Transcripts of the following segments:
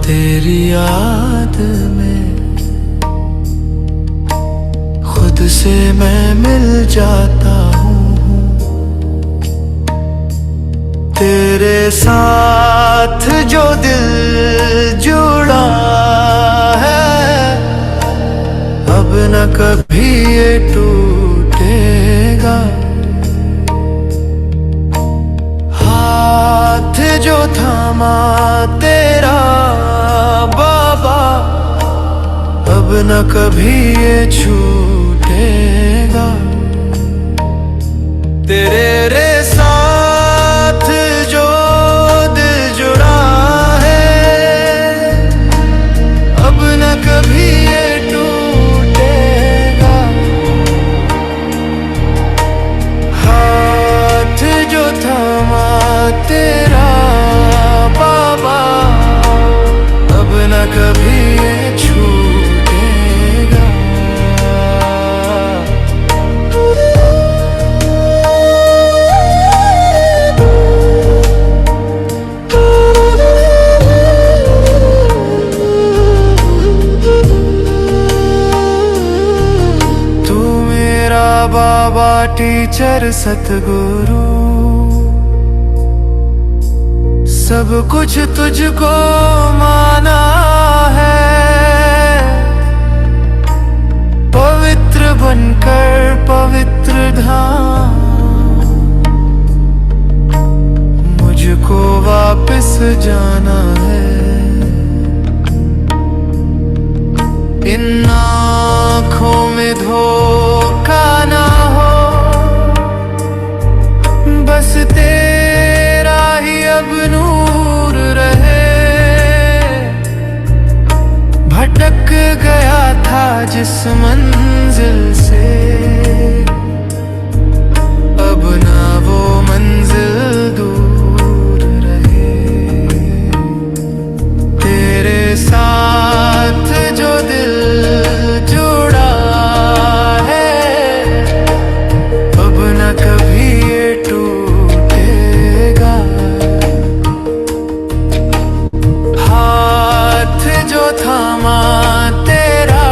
तेरी याद में खुद से मैं मिल जाता हूँ। तेरे साथ जो दिल जुड़ा है अब न कभी ये टूटेगा। हाथ जो थामा तेरा बाबा अब न कभी ये छूटेगा। तेरे साथ जो दिल जुड़ा है अब न कभी ये टूटेगा। हाथ जो थामा तेरा बाबा अब न कभी ये छूटेगा। बाबा टीचर सतगुरु सब कुछ तुझको माना है, पवित्र बनकर पवित्र धाम मुझको वापस जाना है। इन आँखों में धोखा ना हो, बस तेरा ही अब नूर रहे। भटक गया था जिस मंजिल से, अब ना वो मंजिल दूर रहे। तेरे साथ जो दिल जुड़ा है, अब न कभी ये टूटेगा। हाथ जो थामा तेरा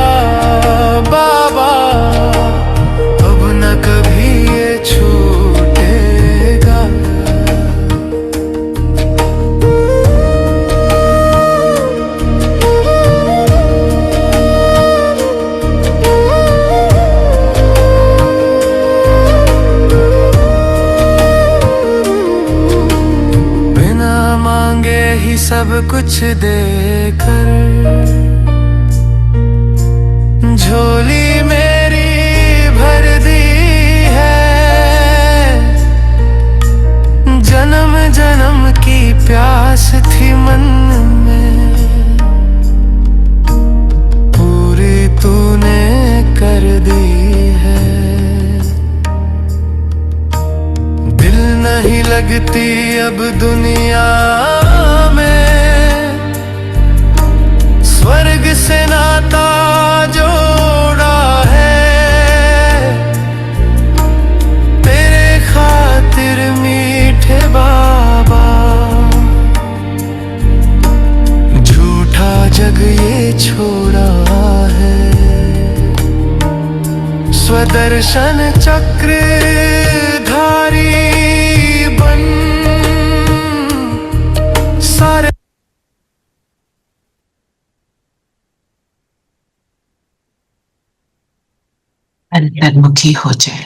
बाबा, अब न कभी ये छूटेगा। बिना मांगे ही सब कुछ देकर झोली मेरी भर दी है। जन्म जन्म की प्यास थी मन में, पूरी तूने कर दी है। दिल नहीं लगती अब दुनिया में, स्वर्ग से नाता जोड़ा है। तेरे खातिर मीठे बाबा, झूठा जग ये छोड़ा है। स्वदर्शन चक्र धारी बन सारे अंतर्मुखी हो जाए।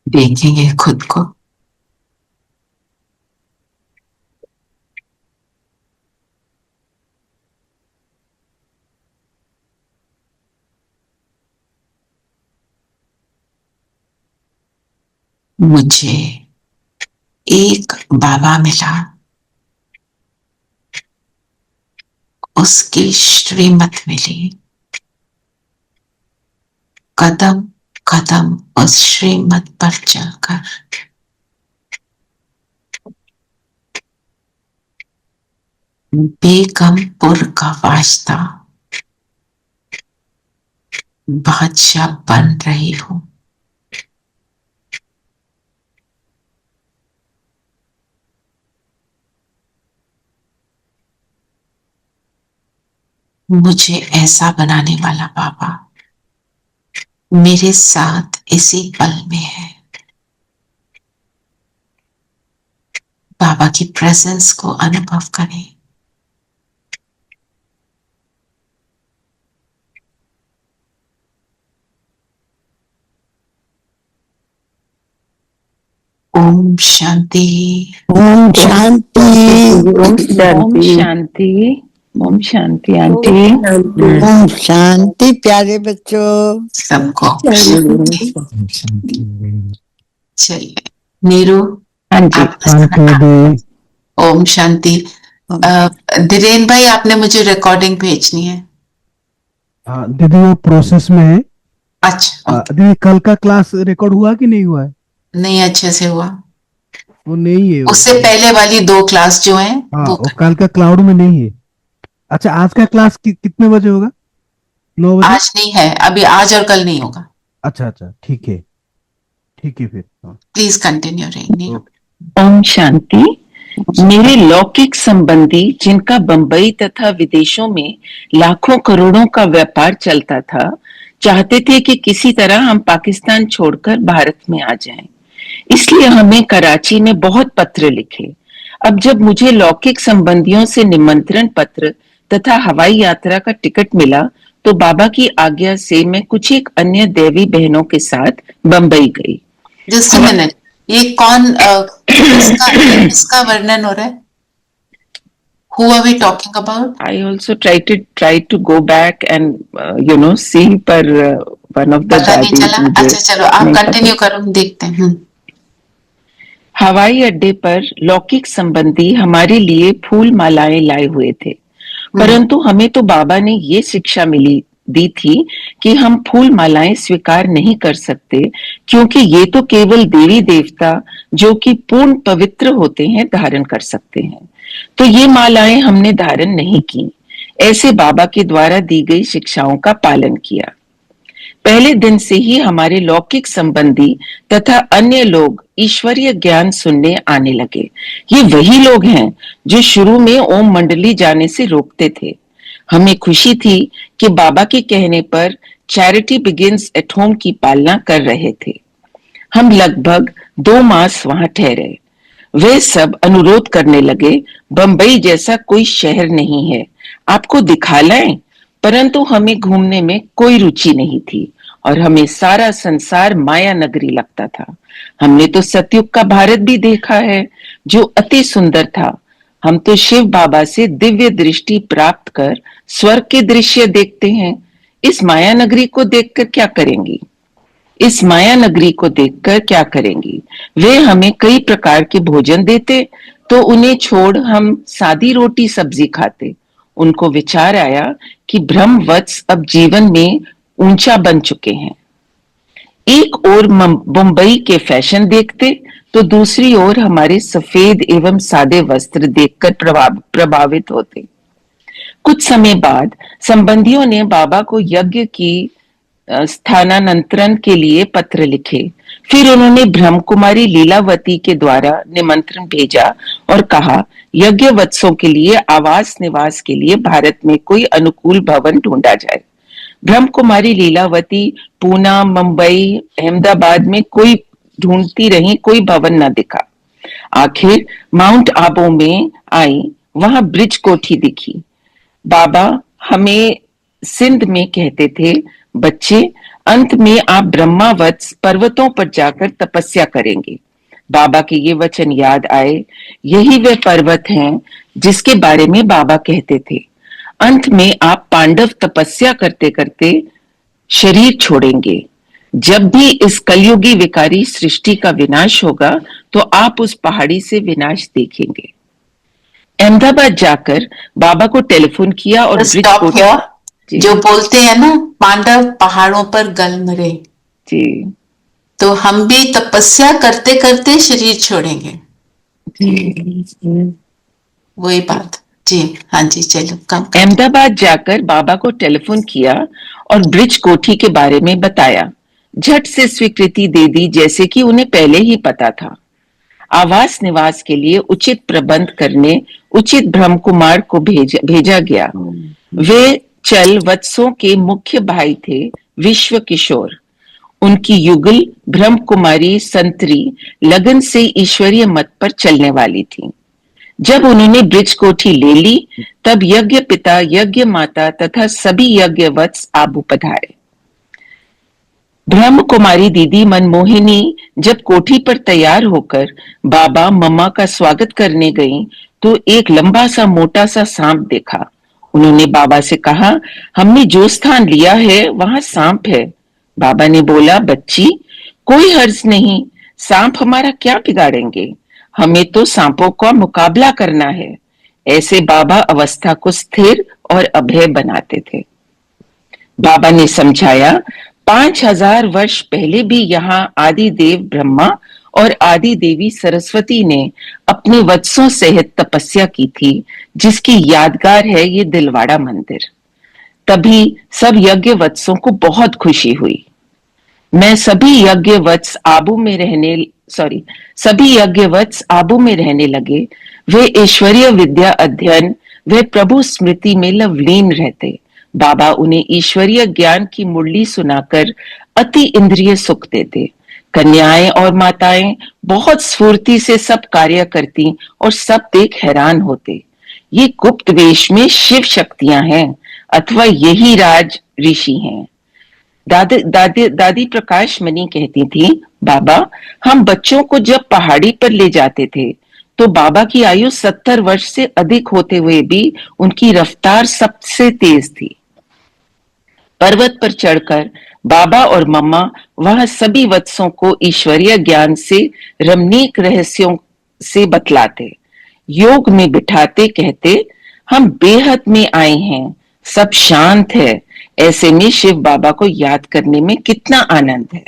देखेंगे खुद को, मुझे एक बाबा मिला, उसकी श्रीमत मिली। कदम कदम उस श्रीमत पर चलकर बेगमपुर का वास्ता बादशाह बन रही हूं। मुझे ऐसा बनाने वाला बाबा मेरे साथ इसी पल में है। बाबा की प्रेजेंस को अनुभव करें। ओम शांति। ओम शांति। ओम शांति। ओम शांति आंटी। ओम शांति प्यारे बच्चों सबको चलिए नीरू हाँ जी। ओम शांति। धीरेन भाई आपने मुझे रिकॉर्डिंग भेजनी है। हाँ दीदी वो प्रोसेस में है। अच्छा दीदी कल का क्लास रिकॉर्ड हुआ कि नहीं हुआ है? नहीं अच्छे से हुआ। वो नहीं है। उससे पहले वाली 2 क्लास जो हैं वो कल का क्लाउड में नहीं है। अच्छा आज का क्लास कितने बजे होगा? 9 बजे? आज नहीं है, अभी आज और कल नहीं होगा। अच्छा अच्छा ठीक है। ठीक है फिर। हाँ, प्लीज कंटिन्यू रेनी। ओम शांति। मेरे लौकिक संबंधी जिनका बंबई तथा विदेशों में लाखों करोड़ों का व्यापार चलता था, चाहते थे कि किसी तरह हम पाकिस्तान छोड़कर भारत में आ जाएं। इसलिए हमें कराची में बहुत पत्र लिखे। अब जब मुझे लौकिक संबंधियों से निमंत्रण पत्र तथा हवाई यात्रा का टिकट मिला, तो बाबा की आज्ञा से मैं कुछ एक अन्य देवी बहनों के साथ बंबई गई। जस्ट अ मिनट, ये कौन इसका वर्णन हो रहा है? Who are we talking about? I also tried to go back and see, पर one of the पता नहीं daddies चला। मुझे अच्छा चलो आप नहीं पता। कंटिन्यू करो, देखते हैं। हवाई अड्डे पर लौकिक संबंधी हमारे लिए फूल मालाएं लाए हुए थे, परंतु हमें तो बाबा ने ये शिक्षा दी थी कि हम फूल मालाएं स्वीकार नहीं कर सकते, क्योंकि ये तो केवल देवी देवता जो कि पूर्ण पवित्र होते हैं धारण कर सकते हैं। तो ये मालाएं हमने धारण नहीं की। ऐसे बाबा के द्वारा दी गई शिक्षाओं का पालन किया। पहले दिन से ही हमारे लौकिक संबंधी तथा अन्य लोग ईश्वरीय ज्ञान सुनने आने लगे। ये वही लोग हैं जो शुरू में ओम मंडली जाने से रोकते थे। हमें खुशी थी कि बाबा के कहने पर चैरिटी बिगिंस एट होम की पालना कर रहे थे। हम लगभग 2 मास वहां ठहरे। वे सब अनुरोध करने लगे, बंबई जैसा कोई शहर नहीं है, आपको दिखा लाएं। परंतु हमें घूमने में कोई रुचि नहीं थी और हमें सारा संसार माया नगरी लगता था। हमने तो सतयुग का भारत भी देखा है, जो अति सुंदर था। हम तो शिव बाबा से दिव्य दृष्टि प्राप्त कर स्वर्ग के दृश्य देखते हैं। इस माया नगरी को देखकर क्या करेंगी? इस माया नगरी को देखकर क्या करेंगी? वे हमें कई प्रकार के भोजन देते, तो उन्हें छोड़ हम सादी रोटी सब्जी खाते। उनको विचार आया कि ब्रह्मवत्स अब जीवन में ऊंचा बन चुके हैं। एक ओर मुंबई के फैशन देखते, तो दूसरी ओर हमारे सफेद एवं सादे वस्त्र देखकर प्रभावित होते। कुछ समय बाद संबंधियों ने बाबा को यज्ञ की स्थानांतरण के लिए पत्र लिखे। फिर उन्होंने ब्रह्म कुमारी लीलावती के द्वारा निमंत्रण भेजा और कहा, यज्ञ वत्सों के लिए आवास निवास के लिए भारत में कोई अनुकूल भवन ढूंढा जाए। ब्रह्म कुमारी लीलावती पूना, मुंबई, अहमदाबाद में कोई ढूंढती रही, कोई भवन न दिखा। आखिर माउंट आबू में आई, वहां ब्रिज कोठी दिखी। बाबा हमें सिंध में कहते थे, बच्चे अंत में आप ब्रह्मावत्स पर्वतों पर जाकर तपस्या करेंगे। बाबा के ये वचन याद आए। यही वे पर्वत हैं जिसके बारे में बाबा कहते थे, अंत में आप पांडव तपस्या करते करते शरीर छोड़ेंगे। जब भी इस कलयुगी विकारी सृष्टि का विनाश होगा, तो आप उस पहाड़ी से विनाश देखेंगे। अहमदाबाद जाकर बाबा को टेलीफोन किया और जो बोलते हैं ना, पांडव पहाड़ों पर गल मरे जी, तो हम भी तपस्या करते करते शरीर छोड़ेंगे। वही बात जी। हाँ जी, चलो कम। अहमदाबाद जाकर बाबा को टेलीफोन किया और ब्रिज कोठी के बारे में बताया। झट से स्वीकृति दे दी, जैसे कि उन्हें पहले ही पता था। आवास निवास के लिए उचित प्रबंध करने उचित ब्रह्म कुमार को भेजा गया। वे चल वत्सों के मुख्य भाई थे, विश्व किशोर। उनकी युगल ब्रह्म कुमारी संतरी लगन से ईश्वरीय मत पर चलने वाली थी। जब उन्होंने ब्रिज कोठी ले ली, तब यज्ञ पिता, यज्ञ माता तथा सभी यज्ञ वत्स आबू पधारे। ब्रह्म कुमारी दीदी मनमोहिनी जब कोठी पर तैयार होकर बाबा मम्मा का स्वागत करने गई, तो एक लंबा सा मोटा सा सांप देखा। उन्होंने बाबा से कहा, हमने जो स्थान लिया है वहां सांप है। बाबा ने बोला, बच्ची कोई हर्ज नहीं, सांप हमारा क्या बिगाड़ेंगे, हमें तो सांपों का मुकाबला करना है। ऐसे बाबा अवस्था को स्थिर और अभय बनाते थे। बाबा ने समझाया, 5000 वर्ष पहले भी यहाँ आदि देव ब्रह्मा और आदि देवी सरस्वती ने अपने वत्सों सहित तपस्या की थी, जिसकी यादगार है ये दिलवाड़ा मंदिर। तभी सब यज्ञ वत्सों को बहुत खुशी हुई। मैं सभी यज्ञवत्स आबू में रहने लगे। वे ईश्वरीय विद्या अध्ययन वे प्रभु स्मृति में लवलीन रहते। बाबा उन्हें ईश्वरीय ज्ञान की मुरली सुनाकर अति इंद्रिय सुख देते। कन्याएं और माताएं बहुत स्फूर्ति से सब कार्य करती और सब देख हैरान होते। ये गुप्त वेश में शिव शक्तियां हैं अथवा यही राज ऋषि हैं। दादी प्रकाश मणि कहती थी, बाबा हम बच्चों को जब पहाड़ी पर ले जाते थे तो बाबा की आयु 70 वर्ष से अधिक होते हुए भी उनकी रफ्तार सबसे तेज थी। पर्वत पर चढ़कर बाबा और मम्मा वहां सभी वत्सों को ईश्वरीय ज्ञान से रमणीक रहस्यों से बतलाते। योग में बिठाते, कहते हम बेहद में आए हैं, सब शांत है। ऐसे में शिव बाबा को याद करने में कितना आनंद है।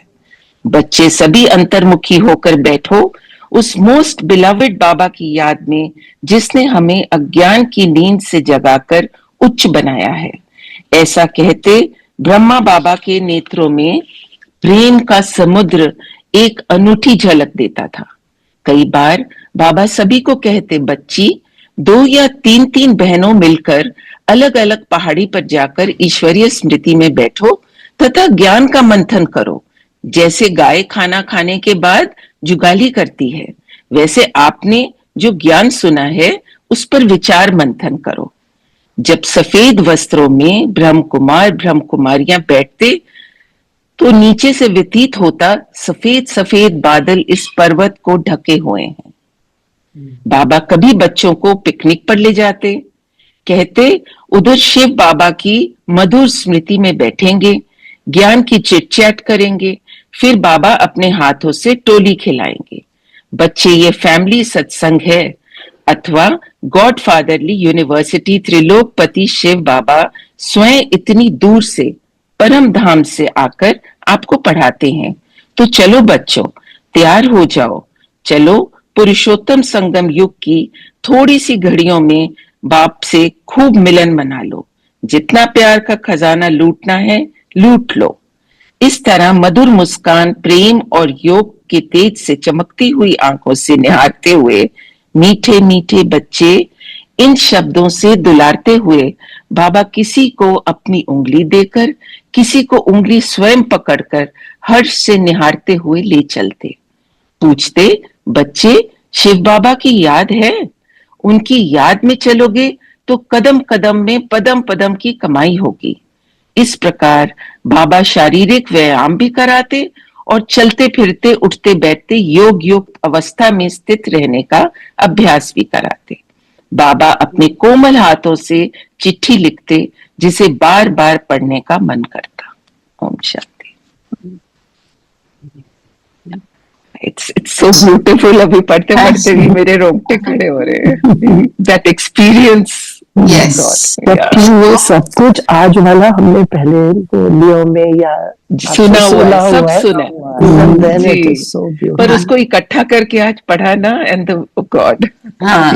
बच्चे सभी अंतर्मुखी होकर बैठो उस मोस्ट बिलवेड बाबा की याद में, जिसने हमें अज्ञान की नींद से जगाकर उच्च बनाया है। ऐसा कहते ब्रह्मा बाबा के नेत्रों में प्रेम का समुद्र एक अनूठी झलक देता था। कई बार बाबा सभी को कहते, बच्ची 2 या 3 बहनों मिलकर अलग अलग पहाड़ी पर जाकर ईश्वरीय स्मृति में बैठो तथा ज्ञान का मंथन करो। जैसे गाय खाना खाने के बाद जुगाली करती है, वैसे आपने जो ज्ञान सुना है उस पर विचार मंथन करो। जब सफेद वस्त्रों में ब्रह्म कुमारियां बैठते तो नीचे से व्यतीत होता सफेद सफेद बादल इस पर्वत को ढके हुए हैं। बाबा कभी बच्चों को पिकनिक पर ले जाते, कहते उधर शिव बाबा की मधुर स्मृति में बैठेंगे, ज्ञान की चिट चैट करेंगे, फिर बाबा अपने हाथों से टोली खिलाएंगे। बच्चे ये फैमिली सत्संग है अथवा गॉड फादरली यूनिवर्सिटी त्रिलोकपति शिव बाबा स्वयं इतनी दूर से परम धाम से आकर आपको पढ़ाते हैं। तो चलो बच्चों, तैयार हो जाओ, चलो पुरुषोत्तम संगम युग की थोड़ी सी घड़ियों में बाप से खूब मिलन मना लो। जितना प्यार का खजाना लूटना है लूट लो। इस तरह मधुर मुस्कान, प्रेम और योग के तेज से चमकती हुई आंखों से निहारते हुए मीठे मीठे बच्चे इन शब्दों से दुलारते हुए बाबा किसी को अपनी उंगली देकर, किसी को उंगली स्वयं पकड़कर हर्ष से निहारते हुए ले चलते। पूछते, बच्चे शिव बाबा की याद है? उनकी याद में चलोगे तो कदम कदम में पदम पदम की कमाई होगी। इस प्रकार बाबा शारीरिक व्यायाम भी कराते और चलते फिरते उठते बैठते योग युक्त अवस्था में स्थित रहने का अभ्यास भी कराते। बाबा अपने कोमल हाथों से चिट्ठी लिखते जिसे बार बार पढ़ने का मन करता। ओम शांति। It's so beautiful. अभी पढ़ते पढ़ते भी मेरे रोंगटे खड़े हो रहे हैं। That experience. Yes. जबकि ये सब कुछ आज वाला हमने पहले रेडियो में या सुना हुआ है, सब सुना है जी, पर उसको इकट्ठा करके आज पढ़ा ना, एंड गॉड। हाँ,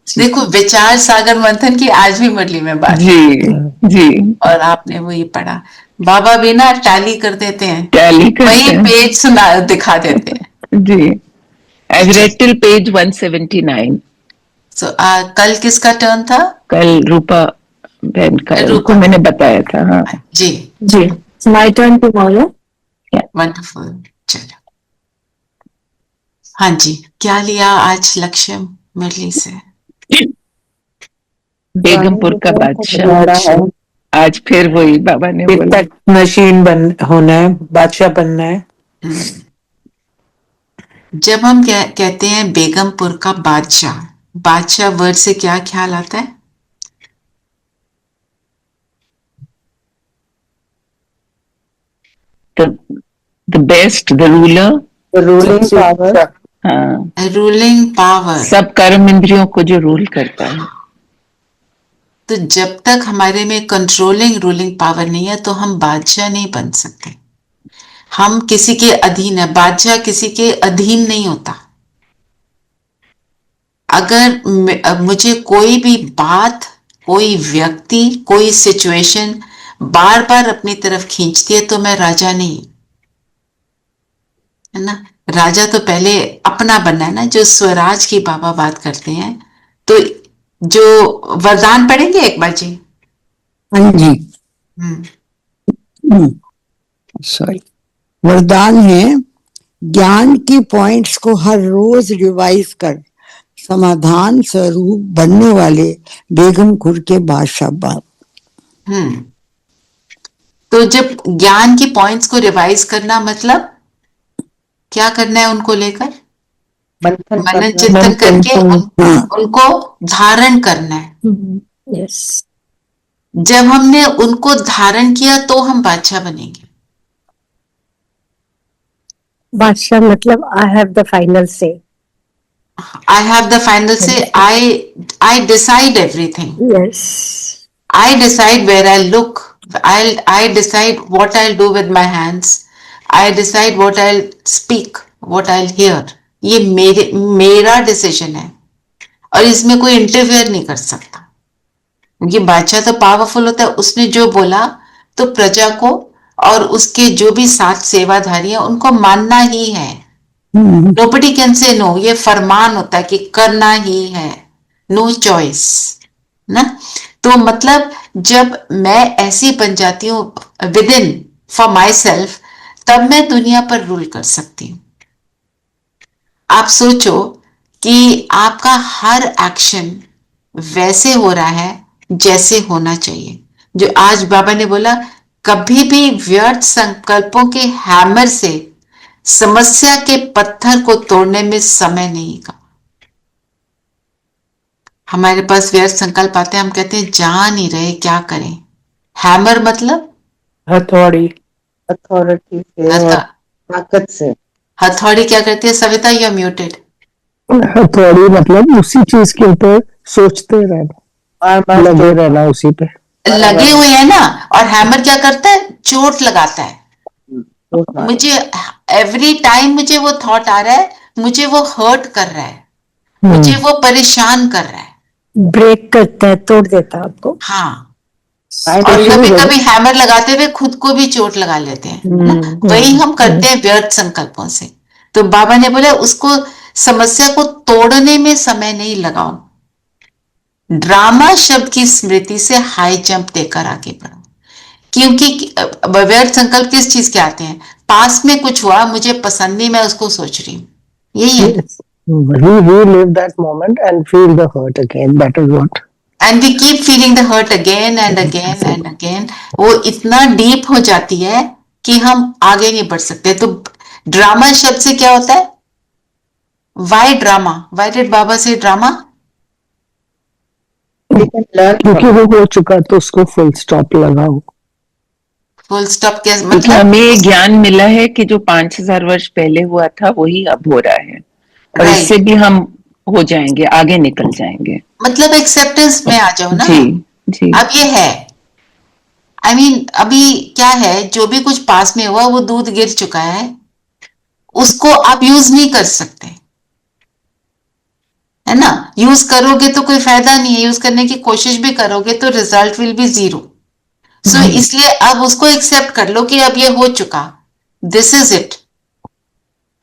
देखो विचार सागर मंथन की आज भी मुरली में बात जी जी, और आपने वो ये पढ़ा। बाबा भी ना टैली कर देते हैं, टैली वही पेज सुना दिखा देते हैं जी। I read till page 179। So, कल किसका टर्न था? कल रूपा बहन का, रूपा मैंने बताया था। हाँ जी जी, माय टर्न टुमारो। वंडरफुल। चलो, हाँ जी, क्या लिया आज लक्ष्य मुरली से? बेगमपुर का बादशाह। आज फिर वही बाबा ने बोला, मशीन होना है, बादशाह बनना है। जब हम कहते हैं बेगमपुर का बादशाह, बादशाह वर्ड से क्या ख्याल आता है? the best, the ruler, ruling power. हाँ, रूलिंग पावर, सब कर्म इंद्रियों को जो रूल करता है। तो जब तक हमारे में कंट्रोलिंग रूलिंग पावर नहीं है तो हम बादशाह नहीं बन सकते। हम किसी के अधीन है, बादशाह किसी के अधीन नहीं होता। अगर मुझे कोई भी बात, कोई व्यक्ति, कोई सिचुएशन बार बार अपनी तरफ खींचती है तो मैं राजा नहीं। है ना। राजा तो पहले अपना बनना है ना, जो स्वराज की बाबा बात करते हैं। तो जो वरदान पढ़ेंगे एक बार जी। हाँ जी, हम्म सॉरी। वरदान है, ज्ञान की पॉइंट्स को हर रोज रिवाइज कर समाधान स्वरूप बनने वाले बेगमपुर के बादशाह बाप। तो जब ज्ञान की पॉइंट्स को रिवाइज करना मतलब क्या करना है, उनको लेकर मनन चिंतन करके उनको धारण करना है। यस, जब हमने उनको धारण किया तो हम बादशाह बनेंगे। बादशाह मतलब आई हैव द फाइनल से। I have the final say. I decide everything. Yes, I decide where I'll look. I decide what I'll do with my hands. I decide what I'll speak, what I'll hear. ये मेरा decision है और इसमें कोई interfere नहीं कर सकता, क्योंकि बादशाह तो पावरफुल होता है। उसने जो बोला तो प्रजा को और उसके जो भी 7 सेवाधारी हैं उनको मानना ही है। नोबडी कैन से नो, ये फरमान होता है कि करना ही है, नो चॉइस ना। तो मतलब जब मैं ऐसी बन जाती हूँ with in for my self, तब मैं दुनिया पर रूल कर सकती हूँ। आप सोचो कि आपका हर एक्शन वैसे हो रहा है जैसे होना चाहिए। जो आज बाबा ने बोला, कभी भी व्यर्थ संकल्पों के हैमर से समस्या के पत्थर को तोड़ने में समय नहीं का। हमारे पास व्यर्थ संकल्प आते हैं, हम कहते हैं जा नहीं रहे, क्या करें। हैमर मतलब हथौड़ी, अथॉरिटी से और ताकत से। हथौड़ी क्या करती है? Savita, you are muted. हथौड़ी मतलब उसी चीज के ऊपर सोचते रहना, लगे रहना उसी पे, लगे हुए हैं ना। और हैमर क्या करता है? चोट लगाता है। मुझे एवरी टाइम मुझे वो थॉट आ रहा है, मुझे वो हर्ट कर रहा है, मुझे वो परेशान कर रहा है, ब्रेक करता है, तोड़ देता है आपको। हाँ। और कभी कभी हैमर लगाते हुए खुद को भी चोट लगा लेते हैं। वही हम करते हैं व्यर्थ संकल्पों से। तो बाबा ने बोला उसको, समस्या को तोड़ने में समय नहीं लगाओ, ड्रामा शब्द की स्मृति से हाई जंप देकर आगे बढ़ो। क्योंकि व्यर्थ संकल्प किस चीज के आते हैं? पास में कुछ हुआ, मुझे पसंद नहीं, मैं उसको सोच रही हूँ, यही है। relive that moment and feel the hurt again. That is what. And we keep feeling the hurt again and again and again. वो इतना डीप हो जाती है कि हम आगे नहीं बढ़ सकते। तो ड्रामा शब्द से क्या होता है? Why drama? Why did बाबा से ड्रामा? क्योंकि वो हो चुका तो उसको फुल स्टॉप लगाओ। फुल स्टॉप क्या क्योंकि मतलब? हमें ज्ञान मिला है कि जो 5000 वर्ष पहले हुआ था वही अब हो रहा है, और Right. इससे भी हम हो जाएंगे, आगे निकल जाएंगे। मतलब एक्सेप्टेंस में आ जाओ ना। जी जी। अब ये है, I mean, अभी क्या है, जो भी कुछ पास में हुआ वो दूध गिर चुका है, उसको आप यूज नहीं कर सकते, है ना। यूज करोगे तो कोई फायदा नहीं है, यूज करने की कोशिश भी करोगे तो रिजल्ट विल बी 0। सो इसलिए अब उसको एक्सेप्ट कर लो कि अब ये हो चुका, दिस इज इट।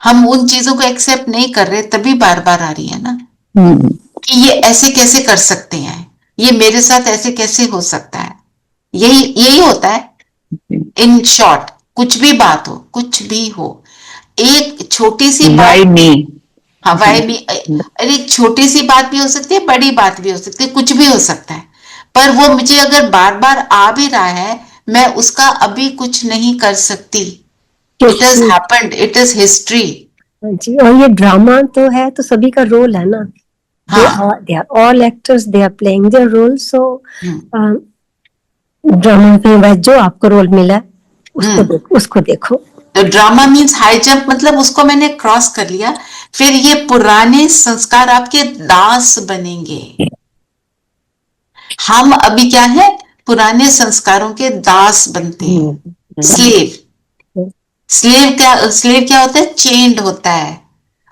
हम उन चीजों को एक्सेप्ट नहीं कर रहे, तभी बार बार आ रही है ना कि ये ऐसे कैसे कर सकते हैं, ये मेरे साथ ऐसे कैसे हो सकता है। यही होता है। इन शॉर्ट, कुछ भी बात हो, कुछ भी हो, एक छोटी सी बात, Why me? हाँ वाई भी, अरे एक छोटी सी बात भी हो सकती है, बड़ी बात भी हो सकती है, कुछ भी हो सकता है। पर वो मुझे अगर बार बार आ भी रहा है, मैं उसका अभी कुछ नहीं कर सकती। It has happened, it is history. जी, और ये ड्रामा तो है, तो सभी का रोल है ना। they are all actors, they are playing their role. So drama में जो आपको रोल मिला उसको देखो। तो ड्रामा मीन्स हाई जंप, मतलब उसको मैंने क्रॉस कर लिया, फिर ये पुराने संस्कार आपके दास बनेंगे। हम अभी क्या है, पुराने संस्कारों के दास बनते हैं। स्लेव क्या होता है? चेंड होता है,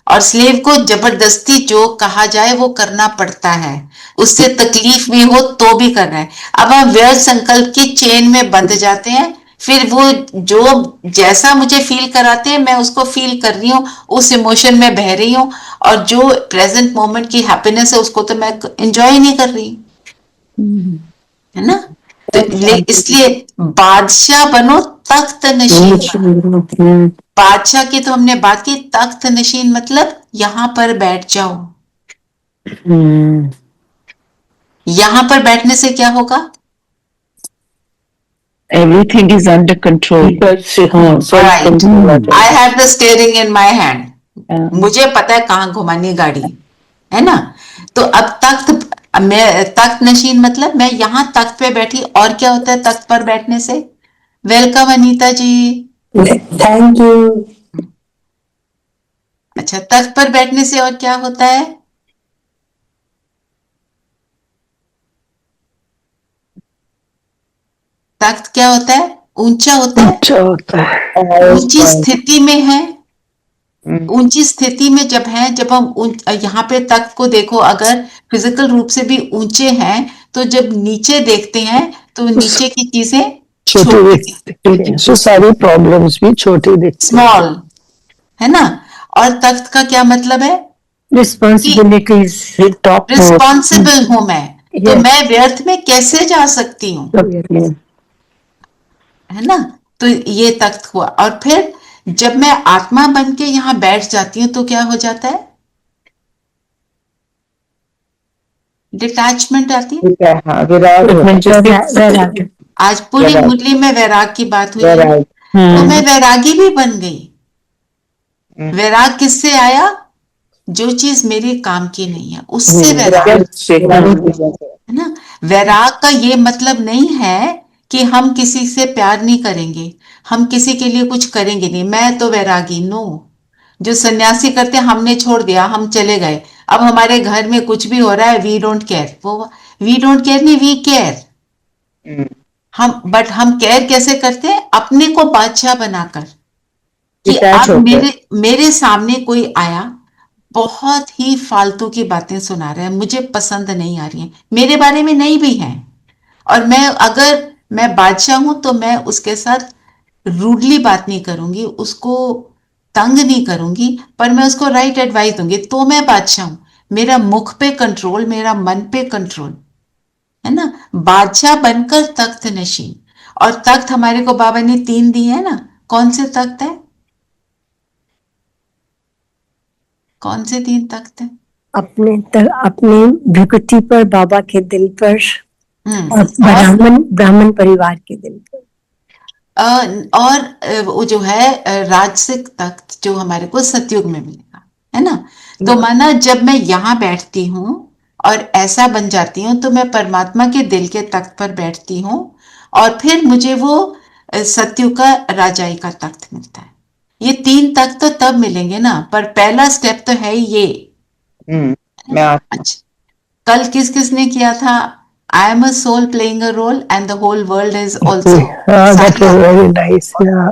और स्लेव को जबरदस्ती जो कहा जाए वो करना पड़ता है, उससे तकलीफ भी हो तो भी करना है। अब हम व्यर्थ संकल्प की चेन में बंध जाते हैं फिर वो जो जैसा मुझे फील कराते हैं मैं उसको फील कर रही हूँ, उस इमोशन में बह रही हूँ, और जो प्रेजेंट मोमेंट की हैप्पीनेस है उसको तो मैं एंजॉय नहीं कर रही, है ना। तो इसलिए बादशाह बनो, तख्त नशीन बनो। बादशाह की तो हमने बात की, तख्त नशीन मतलब यहां पर बैठ जाओ। यहां पर बैठने से क्या होगा? Everything is under control. Right. I have the steering in my hand. हाँ। मुझे पता है कहाँ घुमानी गाड़ी, है ना। तो अब तख्त नशीन मतलब मैं यहाँ तख्त पे बैठी। और क्या होता है तख्त पर बैठने से? Welcome Anita ji. Thank you. अच्छा, तख्त पर बैठने से और क्या होता है? तख्त क्या होता है? ऊंचा होता है, अच्छा होता है। ऊंची स्थिति में है। ऊंची स्थिति में जब है, जब हम यहाँ पे तख्त को देखो, अगर फिजिकल रूप से भी ऊंचे हैं तो जब नीचे देखते हैं तो नीचे की चीजें छोटी दिखती है, so सारी प्रॉब्लम्स भी छोटी दिखती है, स्मॉल, है ना। और तख्त का क्या मतलब है? रिस्पॉन्सिबिलिटीज, रिस्पॉन्सिबल हूं मैं, तो Yes. मैं व्यर्थ में कैसे जा सकती हूँ, है ना। तो ये तख्त हुआ। और फिर जब मैं आत्मा बन के यहाँ बैठ जाती हूँ तो क्या हो जाता है? डिटैचमेंट आती है। वैराग। आज पूरी मुरली में वैराग की बात हुई है, तो मैं वैरागी भी बन गई। वैराग किससे आया? जो चीज मेरे काम की नहीं है उससे वैराग, है ना। वैराग का ये मतलब नहीं है कि हम किसी से प्यार नहीं करेंगे, हम किसी के लिए कुछ करेंगे नहीं, मैं तो वैरागी। नो, जो सन्यासी करते हैं हमने छोड़ दिया, हम चले गए, अब हमारे घर में कुछ भी हो रहा है वी डोंट केयर। वो वी डोंट केयर नहीं, वी केयर। हम केयर कैसे करते हैं? अपने को बादशाह बनाकर, कि अब मेरे सामने कोई आया, बहुत ही फालतू की बातें सुना रहा है, मुझे पसंद नहीं आ रही है, मेरे बारे में नहीं भी है, और अगर मैं बादशाह हूं तो मैं उसके साथ रूडली बात नहीं करूंगी, उसको तंग नहीं करूंगी, पर मैं उसको राइट एडवाइस दूंगी, तो मैं बादशाह हूं। मेरा मुख पे कंट्रोल, मेरा मन पे कंट्रोल, है ना। बादशाह बनकर तख्त नशीन। और तख्त हमारे को बाबा ने 3 दिए है ना। कौन से तख्त है? कौन से 3 तख्त है? अपने भृकुटी पर, बाबा के दिल पर, और और ब्राह्मण परिवार के दिल पर। वो जो है राजसिक तख्त जो हमारे को सतयुग में मिलेगा, है ना। तो माना जब मैं यहाँ बैठती हूँ और ऐसा बन जाती हूँ तो मैं परमात्मा के दिल के तख्त पर बैठती हूँ, और फिर मुझे वो सतयुग का राजाई का तख्त मिलता है। ये 3 तख्त तो तब मिलेंगे ना, पर पहला स्टेप तो है ही ये। अच्छा, कल किस किसने किया था? I am a soul playing a role and the whole world is also. that was very nice, yeah.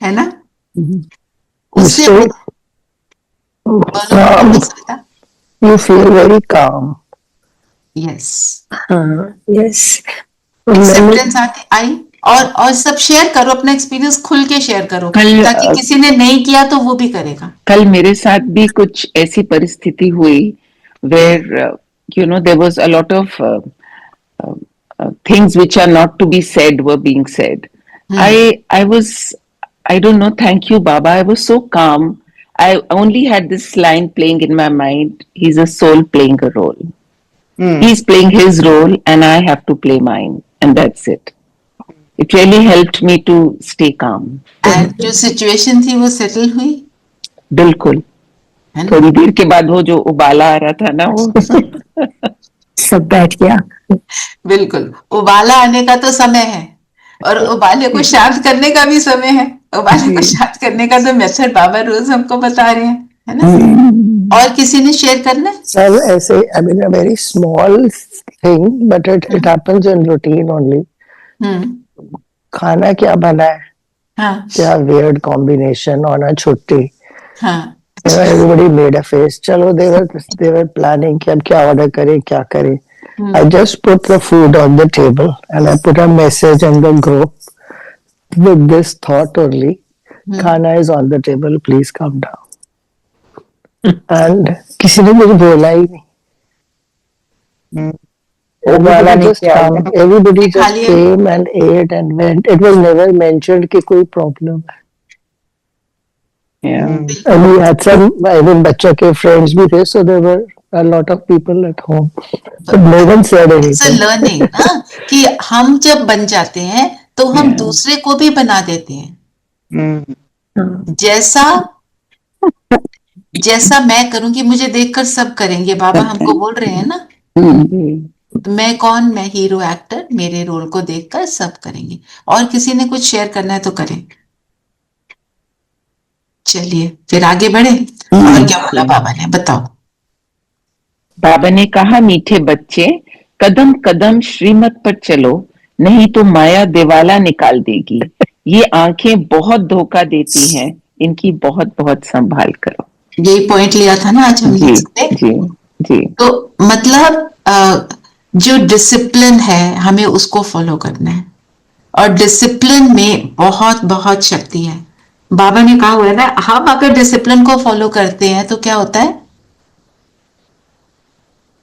है ना। उससे you feel very calm. Yes. Yes. Acceptance आई। और सब शेयर करो, अपना एक्सपीरियंस खुल के शेयर करो, ताकि किसी ने नहीं किया तो वो भी करेगा। कल मेरे साथ भी कुछ ऐसी परिस्थिति हुई where there was a lot of things which are not to be said were being said. I don't know, thank you Baba, I was so calm. I only had this line playing in my mind, he's a soul playing a role. He's playing his role and I have to play mine, and that's it. It really helped me to stay calm. And जो situation थी वो settle हुई? बिल्कुल। थोड़ी देर के बाद वो जो उबाला आ रहा था ना, वो सब बैठ गया। बिल्कुल, उबाला आने का तो समय है, और उबाले को शांत करने का भी समय है। उबाले को शांत करने का तो मेथड बाबा रोज हमको बता रहे हैं, है ना। और किसी ने शेयर करना है? सब ऐसे, I mean, a very small thing, but it happens in routine only. खाना क्या बना है? हाँ, क्या weird combination on a छुट्टी। हाँ, everybody made a face. चलो they were planning कि अब क्या order करें, क्या करें। I just put the food on the table and I put a message in the group with this thought only, हम्म, खाना is on the table, please come down. And किसी ने मुझे बोला ही नहीं. Everybody just come, everybody खा just लिया. came and ate and went. It was never mentioned कि कोई problem है. Yeah. And we had some, I mean, बच्चों के friends भी थे, so there were a lot of people at home. But no one said It's a anything. learning ना कि हम जब बन जाते हैं तो हम Yeah. दूसरे को भी बना देते हैं. जैसा जैसा मैं करूंगी मुझे देखकर सब करेंगे. बाबा हमको बोल रहे हैं ना, तो मैं कौन, मैं हीरो एक्टर, मेरे रोल को देखकर सब करेंगे. और किसी ने कुछ शेयर करना है तो करें. चलिए फिर आगे बढ़े. और क्या बोला बाबा ने, बताओ. बाबा ने कहा, मीठे बच्चे, कदम कदम श्रीमत पर चलो, नहीं तो माया दिवाला निकाल देगी. ये आंखें बहुत धोखा देती हैं, इनकी बहुत बहुत संभाल करो. यही पॉइंट लिया था ना आज हमने. जी जी. तो मतलब जो डिसिप्लिन है हमें उसको फॉलो करना है. और डिसिप्लिन में बहुत बहुत शक्ति है. बाबा ने कहा हुआ है ना, हम अगर डिसिप्लिन को फॉलो करते हैं तो क्या होता है,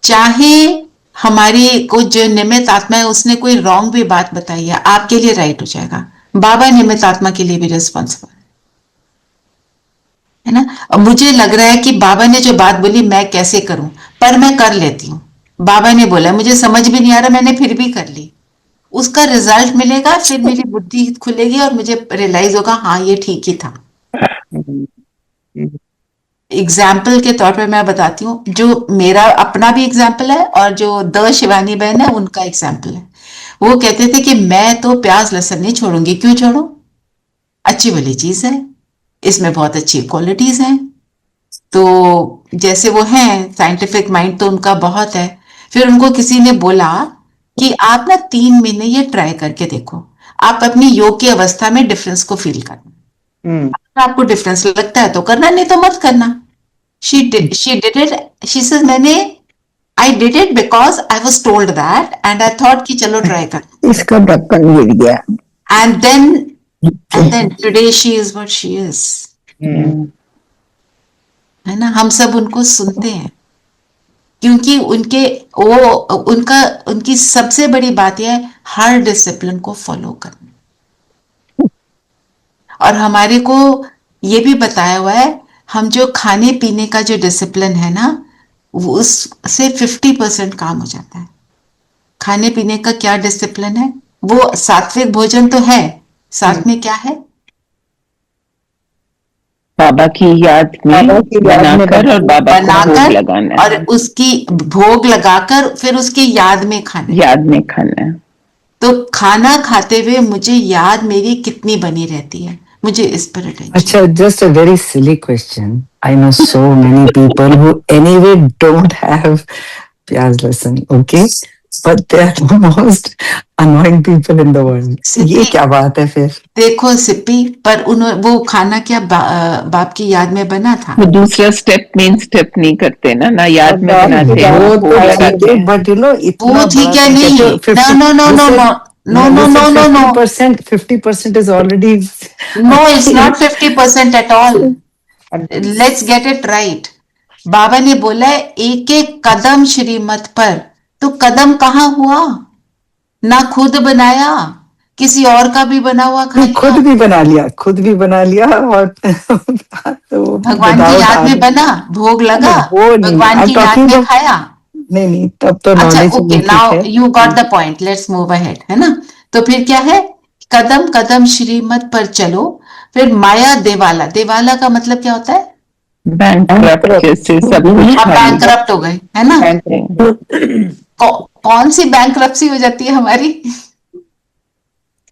चाहे हमारी को जो निमित्त आत्मा है उसने कोई रॉन्ग भी बात बताई है, आपके लिए राइट हो जाएगा. बाबा निमित्त आत्मा के लिए भी रिस्पॉन्सिबल है ना. अब मुझे लग रहा है कि बाबा ने जो बात बोली मैं कैसे करूं, पर मैं कर लेती हूं. बाबा ने बोला मुझे समझ भी नहीं आ रहा, मैंने फिर भी कर ली. उसका रिजल्ट मिलेगा, फिर मेरी बुद्धि खुलेगी और मुझे रियलाइज होगा हाँ ये ठीक ही था. एग्जाम्पल के तौर पे मैं बताती हूँ, जो मेरा अपना भी एग्जाम्पल है और जो द शिवानी बहन है उनका एग्जाम्पल है. वो कहते थे कि मैं तो प्याज लहसुन नहीं छोड़ूंगी. क्यों छोड़ू, अच्छी भली चीज है, इसमें बहुत अच्छी क्वालिटीज हैं. तो जैसे वो हैं, साइंटिफिक माइंड तो उनका बहुत है. फिर उनको किसी ने बोला कि आप ना 3 महीने ये ट्राई करके देखो, आप अपनी योग की अवस्था में डिफरेंस को फील करना. अगर आपको डिफरेंस लगता है तो करना, नहीं तो मत करना. She did it. She said मैंने I did it because I was told that and I thought कि चलो ट्राई कर. इसका ढक्कन गिर गया. And then today she is what she is. है ना. हम सब उनको सुनते हैं क्योंकि उनकी सबसे बड़ी बात यह है हर डिसिप्लिन को फॉलो करना. और हमारे को ये भी बताया हुआ है, हम जो खाने पीने का जो डिसिप्लिन है ना, वो उससे 50% काम हो जाता है. खाने पीने का क्या डिसिप्लिन है, वो सात्विक भोजन तो है, साथ में क्या है, बाबा की याद में बनाकर और बाबा को भोग लगाना है. और उसकी भोग लगाकर फिर उसकी याद में खाना. याद में खाना है. तो खाना खाते हुए मुझे याद मेरी कितनी बनी रहती है, मुझे इस पर अटेंशन. अच्छा, just a very silly question. I know so many people who anyway don't have pyaz lesson, okay? But they are the most annoying people in the world. ये क्या बात है फिर? देखो सिप्पी, पर वो खाना क्या बाप की याद में बना था. वो दूसरा स्टेप मेन स्टेप नहीं करते ना याद में बनाते हैं. वो तो लगाते हैं, but you know वो ठीक है नहीं. No. 50% is already. No, it's not 50% at all. Let's get it right. बाबा ने बोला है एक एक कदम श्रीमत पर. तो कदम कहाँ हुआ, ना खुद बनाया, किसी और का भी बना हुआ खा लिया. खुद भी बना लिया और तो भगवान की याद में बना, भोग लगा, भगवान की याद में खाया. नहीं तब तो अच्छा, knowledge. Okay, now you got the point. Let's move ahead, है ना. तो फिर क्या है, कदम कदम श्रीमत पर चलो. फिर माया देवाला का मतलब क्या होता है, बैंकरप्ट हो गए, है ना. कौन सी बैंकरप्सी हो जाती है हमारी,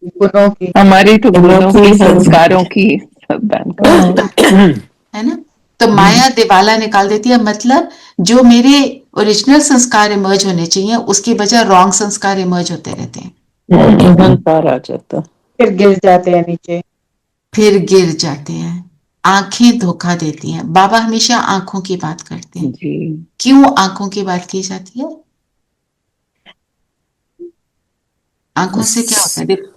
गुणों की, हमारी तो गुणों की, संस्कारों की, सब है ना. तो माया दिवाला निकाल देती है. मतलब जो मेरे ओरिजिनल संस्कार इमर्ज होने चाहिए उसकी बजाय रॉन्ग संस्कार इमर्ज होते रहते हैं. अहंकार आ जाता, फिर गिर जाते हैं. आंखें धोखा देती हैं. बाबा हमेशा आंखों की बात करते हैं. क्यों आंखों की बात की जाती है, आंखों से क्या होता है. देखो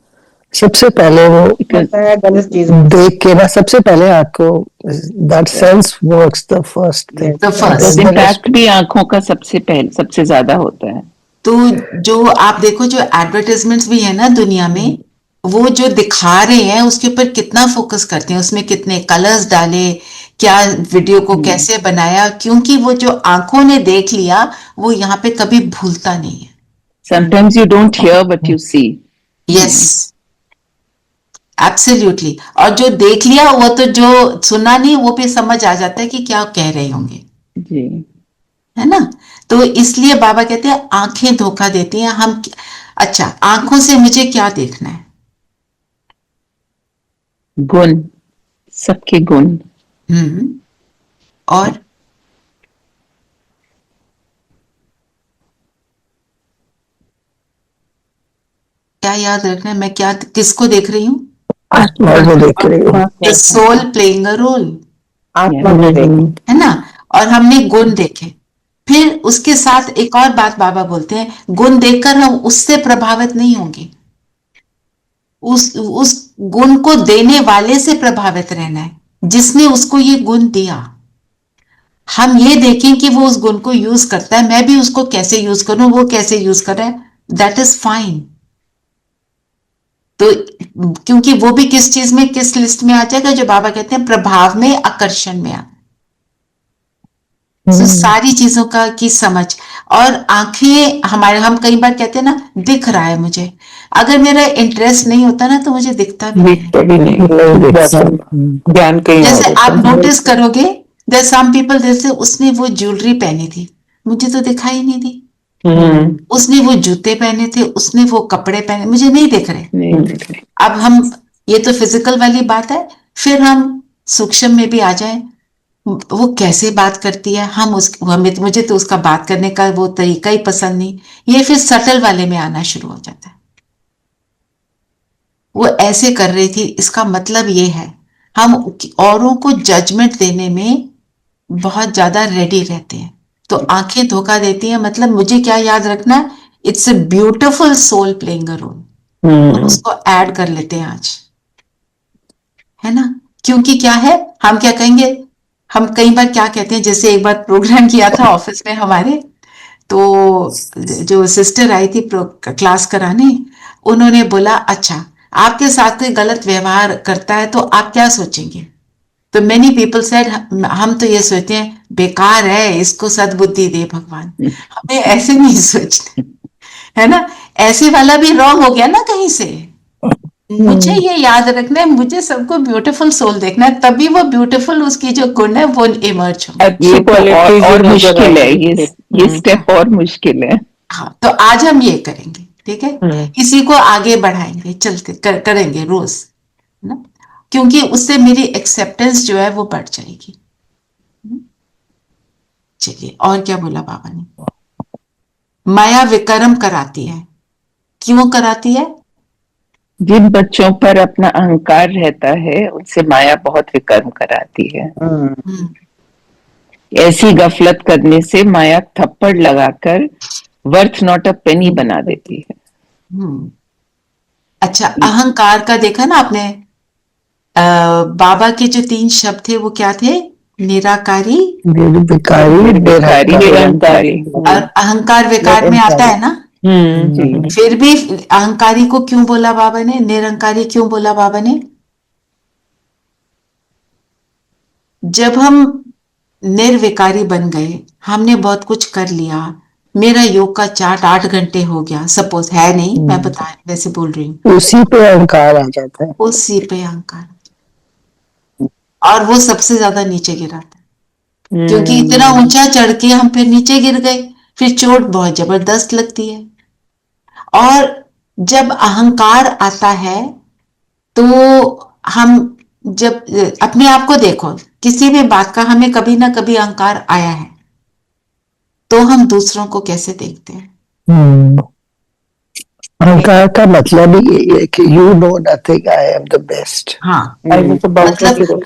सबसे पहले वो देख के ना, सबसे पहले आपको that sense works the first thing. The first. Impact भी आंखों का सबसे ज्यादा होता है। तो जो आप देखो, जो एडवर्टाइजमेंट्स भी है ना दुनिया में, वो जो दिखा रहे हैं उसके ऊपर कितना फोकस करते हैं, उसमें कितने कलर्स डाले, क्या वीडियो को कैसे बनाया, क्योंकि वो जो आंखों ने देख लिया वो यहाँ पे कभी भूलता नहीं है। Sometimes you don't hear but you see. Yes, absolutely. और जो देख लिया वो तो जो सुना नहीं वो भी समझ आ जाता है कि क्या कह रहे होंगे, जी, है ना। तो इसलिए बाबा कहते हैं आंखें धोखा देती हैं। हम अच्छा, आंखों से मुझे क्या देखना है? गुण, सबके गुण। और क्या याद रखना है? मैं क्या किसको देख रही हूँ? आत्मा को देख रहे हो। The soul playing a role, आत्मा को देख, है ना। और हमने गुण देखे, फिर उसके साथ एक और बात बाबा बोलते हैं, गुण देखकर हम उससे प्रभावित नहीं होंगे, उस गुण को देने वाले से प्रभावित रहना है, जिसने उसको ये गुण दिया। हम ये देखें कि वो उस गुण को यूज करता है, मैं भी उसको कैसे यूज करूं, वो कैसे यूज कर रहा है, दैट इज फाइन। तो क्योंकि वो भी किस चीज में, किस लिस्ट में आ जाएगा, जो बाबा कहते हैं प्रभाव में, आकर्षण में आ। तो सारी चीजों का की समझ। और आंखें हमारे, हम कई बार कहते हैं ना दिख रहा है मुझे, अगर मेरा इंटरेस्ट नहीं होता ना तो मुझे दिखता भी नहीं। ज्ञान कहीं जैसे आप नोटिस करोगे, देयर सम पीपल, जैसे उसने वो ज्वेलरी पहनी थी, मुझे तो दिखाई नहीं दी। उसने वो जूते पहने थे, उसने वो कपड़े पहने, मुझे नहीं दिख रहे। अब हम, ये तो फिजिकल वाली बात है, फिर हम सूक्ष्म में भी आ जाए, वो कैसे बात करती है, मुझे तो उसका बात करने का वो तरीका ही पसंद नहीं, ये फिर सटल वाले में आना शुरू हो जाता है। वो ऐसे कर रही थी, इसका मतलब ये है हम औरों को जजमेंट देने में बहुत ज्यादा रेडी रहते हैं। तो आंखें धोखा देती हैं, मतलब मुझे क्या याद रखना, it's a beautiful soul playing a role, और उसको ऐड कर लेते हैं आज, है ना। क्योंकि क्या है, हम क्या कहेंगे, हम कई बार क्या कहते हैं, जैसे एक बार प्रोग्राम किया था ऑफिस में हमारे, तो जो सिस्टर आई थी क्लास कराने, उन्होंने बोला अच्छा आपके साथ कोई गलत व्यवहार करता है तो आप क्या सोचेंगे? तो मेनी पीपल सेड, हम तो ये सोचते हैं बेकार है, इसको सद्बुद्धि दे भगवान। हमें ऐसे नहीं सोचते, है ना। ऐसे वाला भी रॉन्ग हो गया ना कहीं से। मुझे ये याद रखना है, मुझे सबको ब्यूटीफुल सोल देखना है, तभी वो ब्यूटीफुल, उसकी जो गुण है वो इमर्ज हो। ये तो और मुश्किल है, ये स्टेप और मुश्किल है। हाँ, तो आज हम ये करेंगे, ठीक है। इसी को आगे बढ़ाएंगे, चलते करेंगे रोज, है ना, क्योंकि उससे मेरी एक्सेप्टेंस जो है वो बढ़ जाएगी। चलिए, और क्या बोला बाबा ने? माया विकर्म कराती है। क्यों कराती है? जिन बच्चों पर अपना अहंकार रहता है उनसे माया बहुत विकर्म कराती है। ऐसी गफलत करने से माया थप्पड़ लगाकर वर्थ नॉट अ पेनी बना देती है। अच्छा, अहंकार का देखा ना आपने, बाबा के जो 3 शब्द थे वो क्या थे? निराकारी, निरंकारी। और अहंकार विकार में आता है ना। फिर भी अहंकारी को क्यों बोला बाबा ने, निरंकारी क्यों बोला बाबा ने? जब हम निर्विकारी बन गए, हमने बहुत कुछ कर लिया, मेरा योग का चार्ट 8 घंटे हो गया, सपोज, है नहीं, मैं बता वैसे बोल रही हूँ, उसी पे अहंकार आ जाता है, उसी पे अहंकार, और वो सबसे ज्यादा नीचे गिराता है, क्योंकि इतना ऊंचा चढ़ के हम फिर नीचे गिर गए, फिर चोट बहुत जबरदस्त लगती है। और जब अहंकार आता है तो हम, जब अपने आप को देखो, किसी भी बात का हमें कभी ना कभी अहंकार आया है, तो हम दूसरों को कैसे देखते हैं? अहंकार का मतलब ही यही है कि you know nothing, I am the best. हाँ, मतलब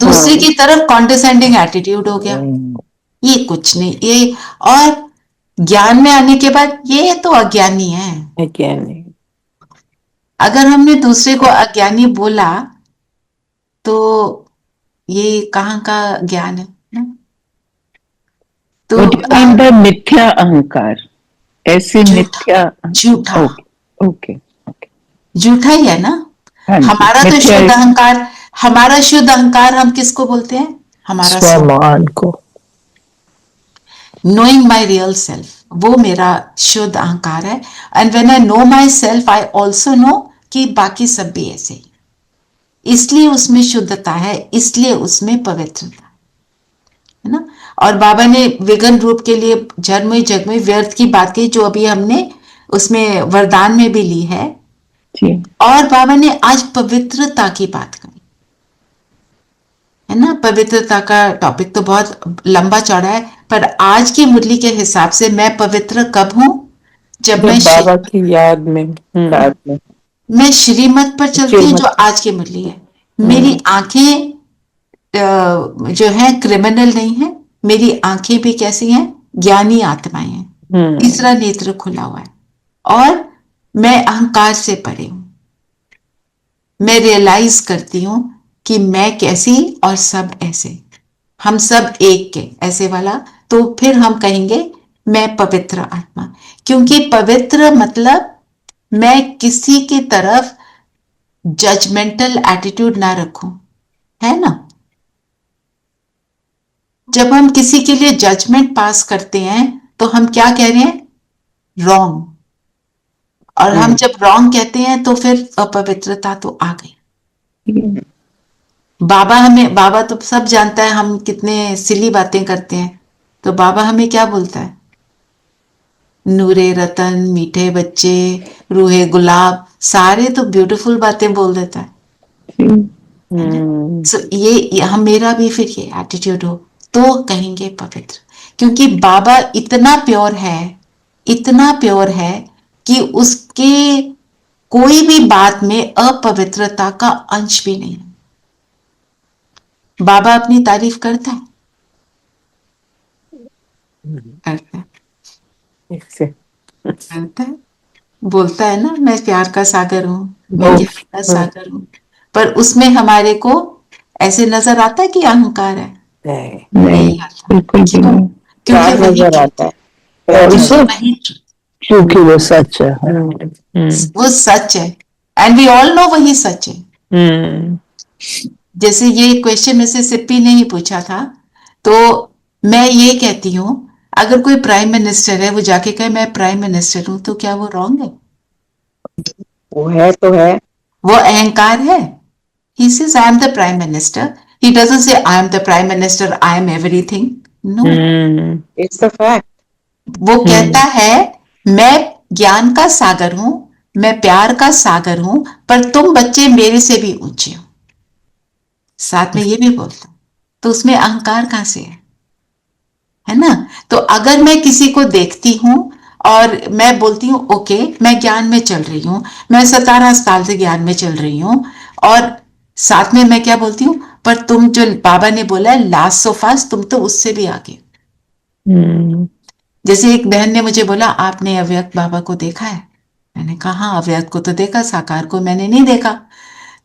दूसरे की तरफ कॉन्डिसेंडिंग एटीट्यूड हो गया, ये कुछ नहीं, ये। और ज्ञान में आने के बाद ये तो अज्ञानी है, अगर हमने दूसरे को अज्ञानी बोला तो ये कहाँ का ज्ञान है ना? तो What do you mean by मिथ्या अहंकार? ऐसे मिथ्या झूठा ओके ओके ओके झूठा ही है ना? हाँ जी, हमारा तो मिथ्या शुद्ध अहंकार, हमारा शुद्ध अहंकार हम किसको बोलते हैं? हमारा स्वमान को। नोइंग माई रियल सेल्फ, वो मेरा शुद्ध अहंकार है। And when I know myself I also know कि बाकी सब भी ऐसे ही, इसलिए उसमें शुद्धता है, इसलिए उसमें पवित्रता है ना। और बाबा ने विघन रूप के लिए जन्म जग में व्यर्थ की बात कही, जो अभी हमने उसमें वरदान में भी ली है। और बाबा ने आज पवित्रता की बात करी है ना। पवित्रता का टॉपिक तो बहुत लंबा चौड़ा है, पर आज की मुरली के हिसाब से मैं पवित्र कब हूं? जब मैं बाबा की याद में मैं श्रीमत पर चलती हूँ, जो आज की मुरली है। मेरी आंखें जो है क्रिमिनल नहीं है, मेरी आंखें भी कैसी हैं? ज्ञानी आत्माएं हैं। तीसरा नेत्र खुला हुआ है और मैं अहंकार से परे हूं। मैं रियलाइज करती हूं कि मैं कैसी और सब ऐसे, हम सब एक के ऐसे वाला। तो फिर हम कहेंगे मैं पवित्र आत्मा, क्योंकि पवित्र मतलब मैं किसी की तरफ जजमेंटल एटीट्यूड ना रखूं, है ना। जब हम किसी के लिए जजमेंट पास करते हैं तो हम क्या कह रहे हैं? रॉन्ग। और हम जब रॉन्ग कहते हैं तो फिर अपवित्रता तो आ गई। बाबा तो सब जानता है हम कितने सिली बातें करते हैं, तो बाबा हमें क्या बोलता है? नूरे रतन, मीठे बच्चे, रूहे गुलाब, सारे तो ब्यूटीफुल बातें बोल देता है। So, ये हम मेरा भी फिर ये एटीट्यूड हो तो कहेंगे पवित्र, क्योंकि बाबा इतना प्योर है, इतना प्योर है कि उसके कोई भी बात में अपवित्रता का अंश भी नहीं है। बाबा अपनी तारीफ करता है, करता है, बोलता है ना, मैं प्यार का सागर हूं, मैं ज्ञान का सागर हूं। पर उसमें हमारे को ऐसे नजर आता है कि अहंकार है? नहीं आता, क्योंकि नजर आता है क्योंकि वो सच है। वो सच है एंड वी ऑल नो वही सच है। जैसे ये क्वेश्चन में से सिप्पी ने ही पूछा था, तो मैं ये कहती हूं, अगर कोई प्राइम मिनिस्टर है, वो जाके कहे मैं प्राइम मिनिस्टर हूं, तो क्या वो रॉन्ग है? वो है तो है, वो अहंकार है। He says I am the prime minister. He doesn't say I am the prime minister, I am everything. No. It's the fact. वो कहता है मैं ज्ञान का सागर हूं, मैं प्यार का सागर हूं, पर तुम बच्चे मेरे से भी ऊंचे हो। साथ में ये भी बोलता हूं, तो उसमें अहंकार कहां से है ना। तो अगर मैं किसी को देखती हूं और मैं बोलती हूं ओके मैं ज्ञान में चल रही हूं, मैं 17 साल से ज्ञान में चल रही हूं, और साथ में मैं क्या बोलती हूं, पर तुम जो बाबा ने बोला है लास्ट सो फास्ट, तुम तो उससे भी आगे। जैसे एक बहन ने मुझे बोला आपने अव्यक्त बाबा को देखा है? मैंने कहा हाँ अव्यक्त को तो देखा, साकार को मैंने नहीं देखा।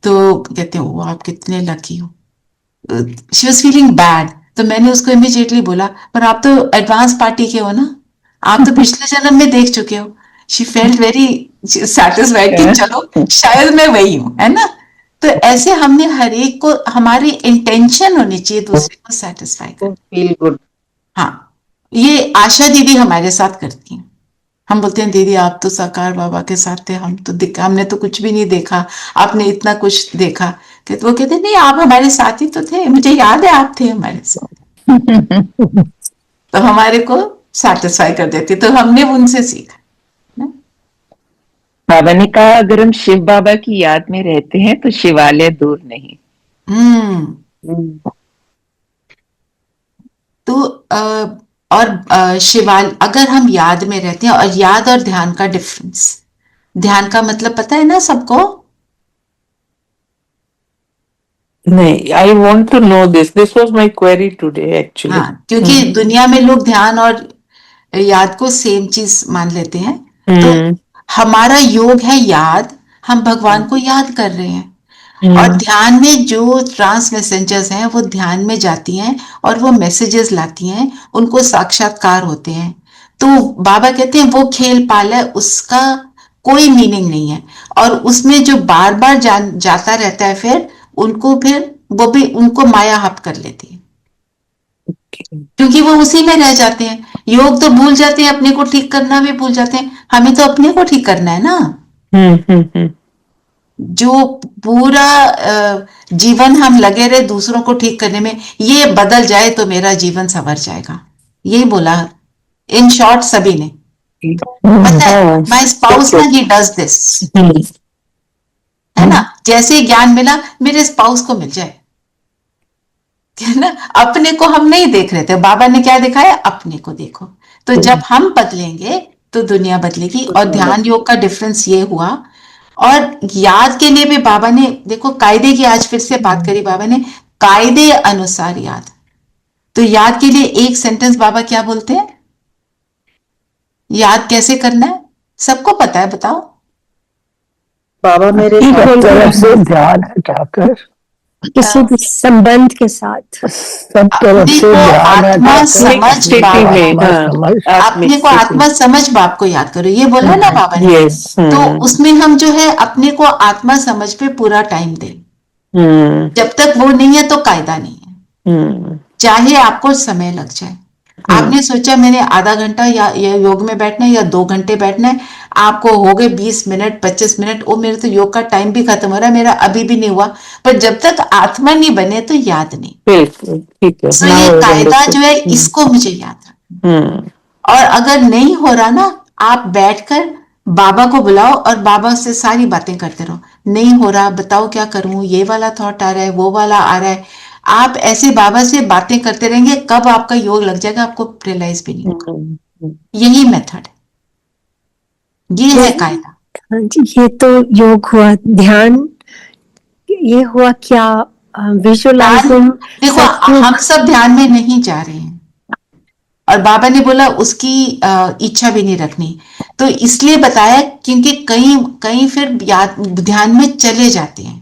तो कहते हो वो आप कितने लकी हो। शी वॉज फीलिंग बैड, तो मैंने उसको इमीडिएटली बोला पर आप तो एडवांस पार्टी के हो ना, आप तो पिछले जन्म में देख चुके हो। शी फेल्ट वेरी सैटिस्फाइड कि चलो शायद मैं वही हूं, है ना। तो ऐसे हमने हर एक को, हमारी इंटेंशन होनी चाहिए दूसरे को सेटिस्फाई कर, फील गुड। हाँ, ये आशा दीदी हमारे साथ करती हैं। हम बोलते हैं दीदी आप तो साकार बाबा के साथ थे, हमने तो कुछ भी नहीं देखा, आपने इतना कुछ देखा। वो कहते नहीं आप हमारे साथ ही तो थे, मुझे याद है आप थे हमारे साथ। तो हमारे को सेटिस्फाई कर देती, तो हमने उनसे सीखा। बाबा ने कहा अगर हम शिव बाबा की याद में रहते हैं तो शिवालय दूर नहीं। तो और अगर हम याद में रहते हैं, और याद और ध्यान का डिफरेंस, ध्यान का मतलब पता है ना सबको? नहीं, I want to know this was my query today actually. हाँ, क्योंकि दुनिया में लोग ध्यान और याद को सेम चीज मान लेते हैं। तो हमारा योग है याद, हम भगवान को याद कर रहे हैं। और ध्यान में जो ट्रांस मैसेंजर्स हैं वो ध्यान में जाती हैं और वो मैसेजेस लाती हैं, उनको साक्षात्कार होते हैं। तो बाबा कहते हैं वो खेल पाल है, उसका कोई मीनिंग नहीं है। और उसमें जो बार बार जाता रहता है फिर वो भी उनको माया हप कर लेती है, क्योंकि वो उसी में रह जाते हैं। योग तो भूल जाते हैं, अपने को ठीक करना भी भूल जाते हैं। हमें तो अपने को ठीक करना है ना। जो पूरा जीवन हम लगे रहे दूसरों को ठीक करने में, ये बदल जाए तो मेरा जीवन संवर जाएगा, यही बोला इन शॉर्ट सभी ने। पता है माय स्पाउस ना ही डज दिस, है ना। जैसे ही ज्ञान मिला मेरे स्पाउस को मिल जाए, है ना। अपने को हम नहीं देख रहे थे, बाबा ने क्या दिखाया, अपने को देखो। तो जब हम बदलेंगे तो दुनिया बदलेगी। और ध्यान योग का डिफरेंस ये हुआ। और याद के लिए भी बाबा ने देखो कायदे की आज फिर से बात करी बाबा ने, कायदे अनुसार याद। तो याद के लिए एक सेंटेंस बाबा क्या बोलते हैं, याद कैसे करना है सबको पता है, बताओ। बाबा मेरे तरफ से ध्यान हटाकर किसी भी संबंध के साथ सब तरफ से ध्यान आत्मा समझ अपने को आत्मा समझ बाप को याद करो, ये बोला ना बाबा ने। तो उसमें हम जो है अपने को आत्मा समझ पे पूरा टाइम दें। जब तक वो नहीं है तो कायदा नहीं है, चाहे आपको समय लग जाए। आपने सोचा मैंने आधा घंटा या योग में बैठना है या 2 घंटे बैठना है, आपको हो गए 20 मिनट 25 मिनट, वो मेरे तो योग का टाइम भी खत्म हो रहा है, मेरा अभी भी नहीं हुआ। पर जब तक आत्मा नहीं बने तो याद नहीं। तो ये कायदा जो है इसको मुझे याद रखना। और अगर नहीं हो रहा ना, आप बैठकर बाबा को बुलाओ और बाबा से सारी बातें करते रहो। नहीं हो रहा, बताओ क्या करूं, ये वाला थॉट आ रहा है, वो वाला आ रहा है। आप ऐसे बाबा से बातें करते रहेंगे, कब आपका योग लग जाएगा आपको रियलाइज भी नहीं होगा। यही मेथड है, ये है कायदा। हाँ जी, ये तो योग हुआ। ध्यान ये हुआ क्या, विजुअलाइजिंग। देखो हम सब ध्यान में नहीं जा रहे हैं, और बाबा ने बोला उसकी इच्छा भी नहीं रखनी। तो इसलिए बताया क्योंकि कहीं फिर ध्यान में चले जाते हैं।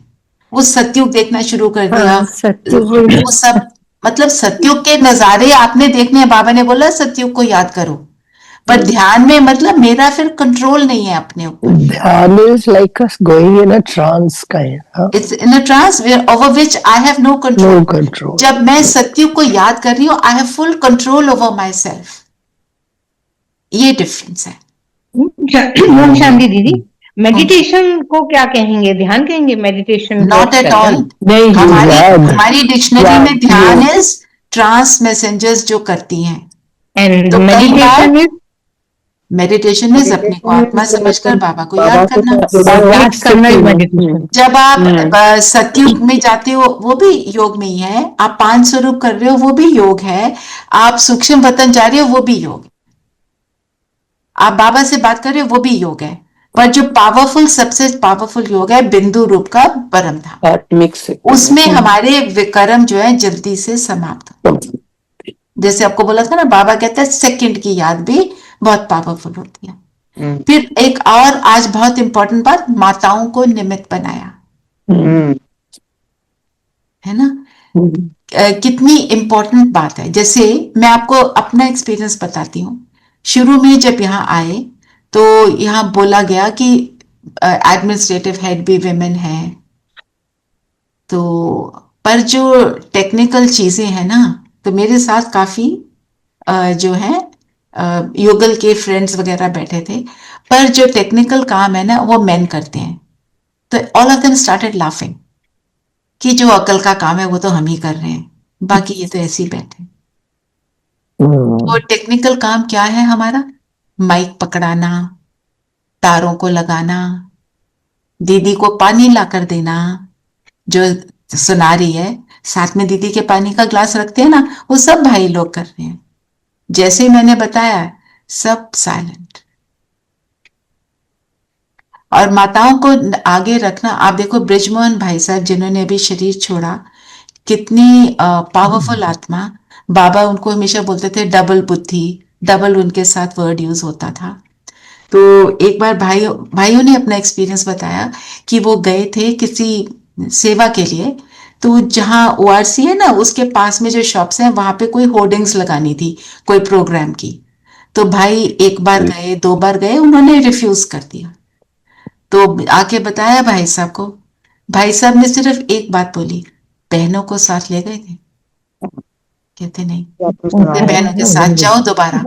वो सत्युग देखना शुरू कर दिया, वो सब मतलब सत्युग के नजारे आपने देखने हैं। बाबा ने बोला सत्युग को याद करो, पर ध्यान में मतलब मेरा फिर कंट्रोल नहीं है अपने ऊपर। ध्यान is like us going in a trance kind, it's in a trance over which I have no control. जब मैं सत्युग को याद कर रही हूँ, I have full control over myself. ये डिफरेंस है। ओम शांति दीदी, मेडिटेशन को क्या कहेंगे, ध्यान कहेंगे मेडिटेशन? Not at all. हमारी डिक्शनरी में ध्यान इज ट्रांस मैसेंजर्स जो करती हैं। तो मेडिटेशन इज अपने को आत्मा समझकर बाबा को याद करना। जब आप सत्युग में जाते हो वो भी योग में ही है। आप 5 स्वरूप कर रहे हो वो भी योग है। आप सूक्ष्म वतन जा रहे हो वो भी योग है। आप बाबा से बात कर रहे हो वो भी योग है। पर जो पावरफुल, सबसे पावरफुल योग है बिंदु रूप का परम धाम, उसमें हमारे विकर्म जो है जल्दी से समाप्त। जैसे आपको बोला था ना, बाबा कहते हैं सेकंड की याद भी बहुत पावरफुल होती है। फिर एक और आज बहुत इंपॉर्टेंट बात, माताओं को निमित्त बनाया, है ना। कितनी इंपॉर्टेंट बात है। जैसे मैं आपको अपना एक्सपीरियंस बताती हूँ। शुरू में जब यहाँ आए तो यहाँ बोला गया कि एडमिनिस्ट्रेटिव हेड भी विमेन है। तो पर जो टेक्निकल चीजें हैं ना, तो मेरे साथ काफी जो है युगल के फ्रेंड्स वगैरह बैठे थे। पर जो टेक्निकल काम है ना वो मेन करते हैं। तो all of them started laughing कि जो अकल का काम है वो तो हम ही कर रहे हैं, बाकी ये तो ऐसे ही बैठे। तो टेक्निकल काम क्या है हमारा? माइक पकड़ाना, तारों को लगाना, दीदी को पानी लाकर देना, जो सुना रही है साथ में दीदी के पानी का ग्लास रखते हैं ना, वो सब भाई लोग कर रहे हैं। जैसे ही मैंने बताया सब साइलेंट। और माताओं को आगे रखना। आप देखो ब्रिजमोहन भाई साहब जिन्होंने अभी शरीर छोड़ा, कितनी पावरफुल आत्मा। बाबा उनको हमेशा बोलते थे डबल बुद्धि, डबल उनके साथ वर्ड यूज होता था। तो एक बार भाइयों ने अपना एक्सपीरियंस बताया कि वो गए थे किसी सेवा के लिए, तो जहाँ ORC है ना उसके पास में जो शॉप्स हैं वहां पे कोई होर्डिंग्स लगानी थी कोई प्रोग्राम की। तो भाई एक बार गए, 2 बार गए, उन्होंने रिफ्यूज कर दिया। तो आके बताया भाई साहब को, भाई साहब ने सिर्फ एक बात बोली, बहनों को साथ ले गए थे? कहते नहीं, कहते बहनों के साथ जाओ दोबारा।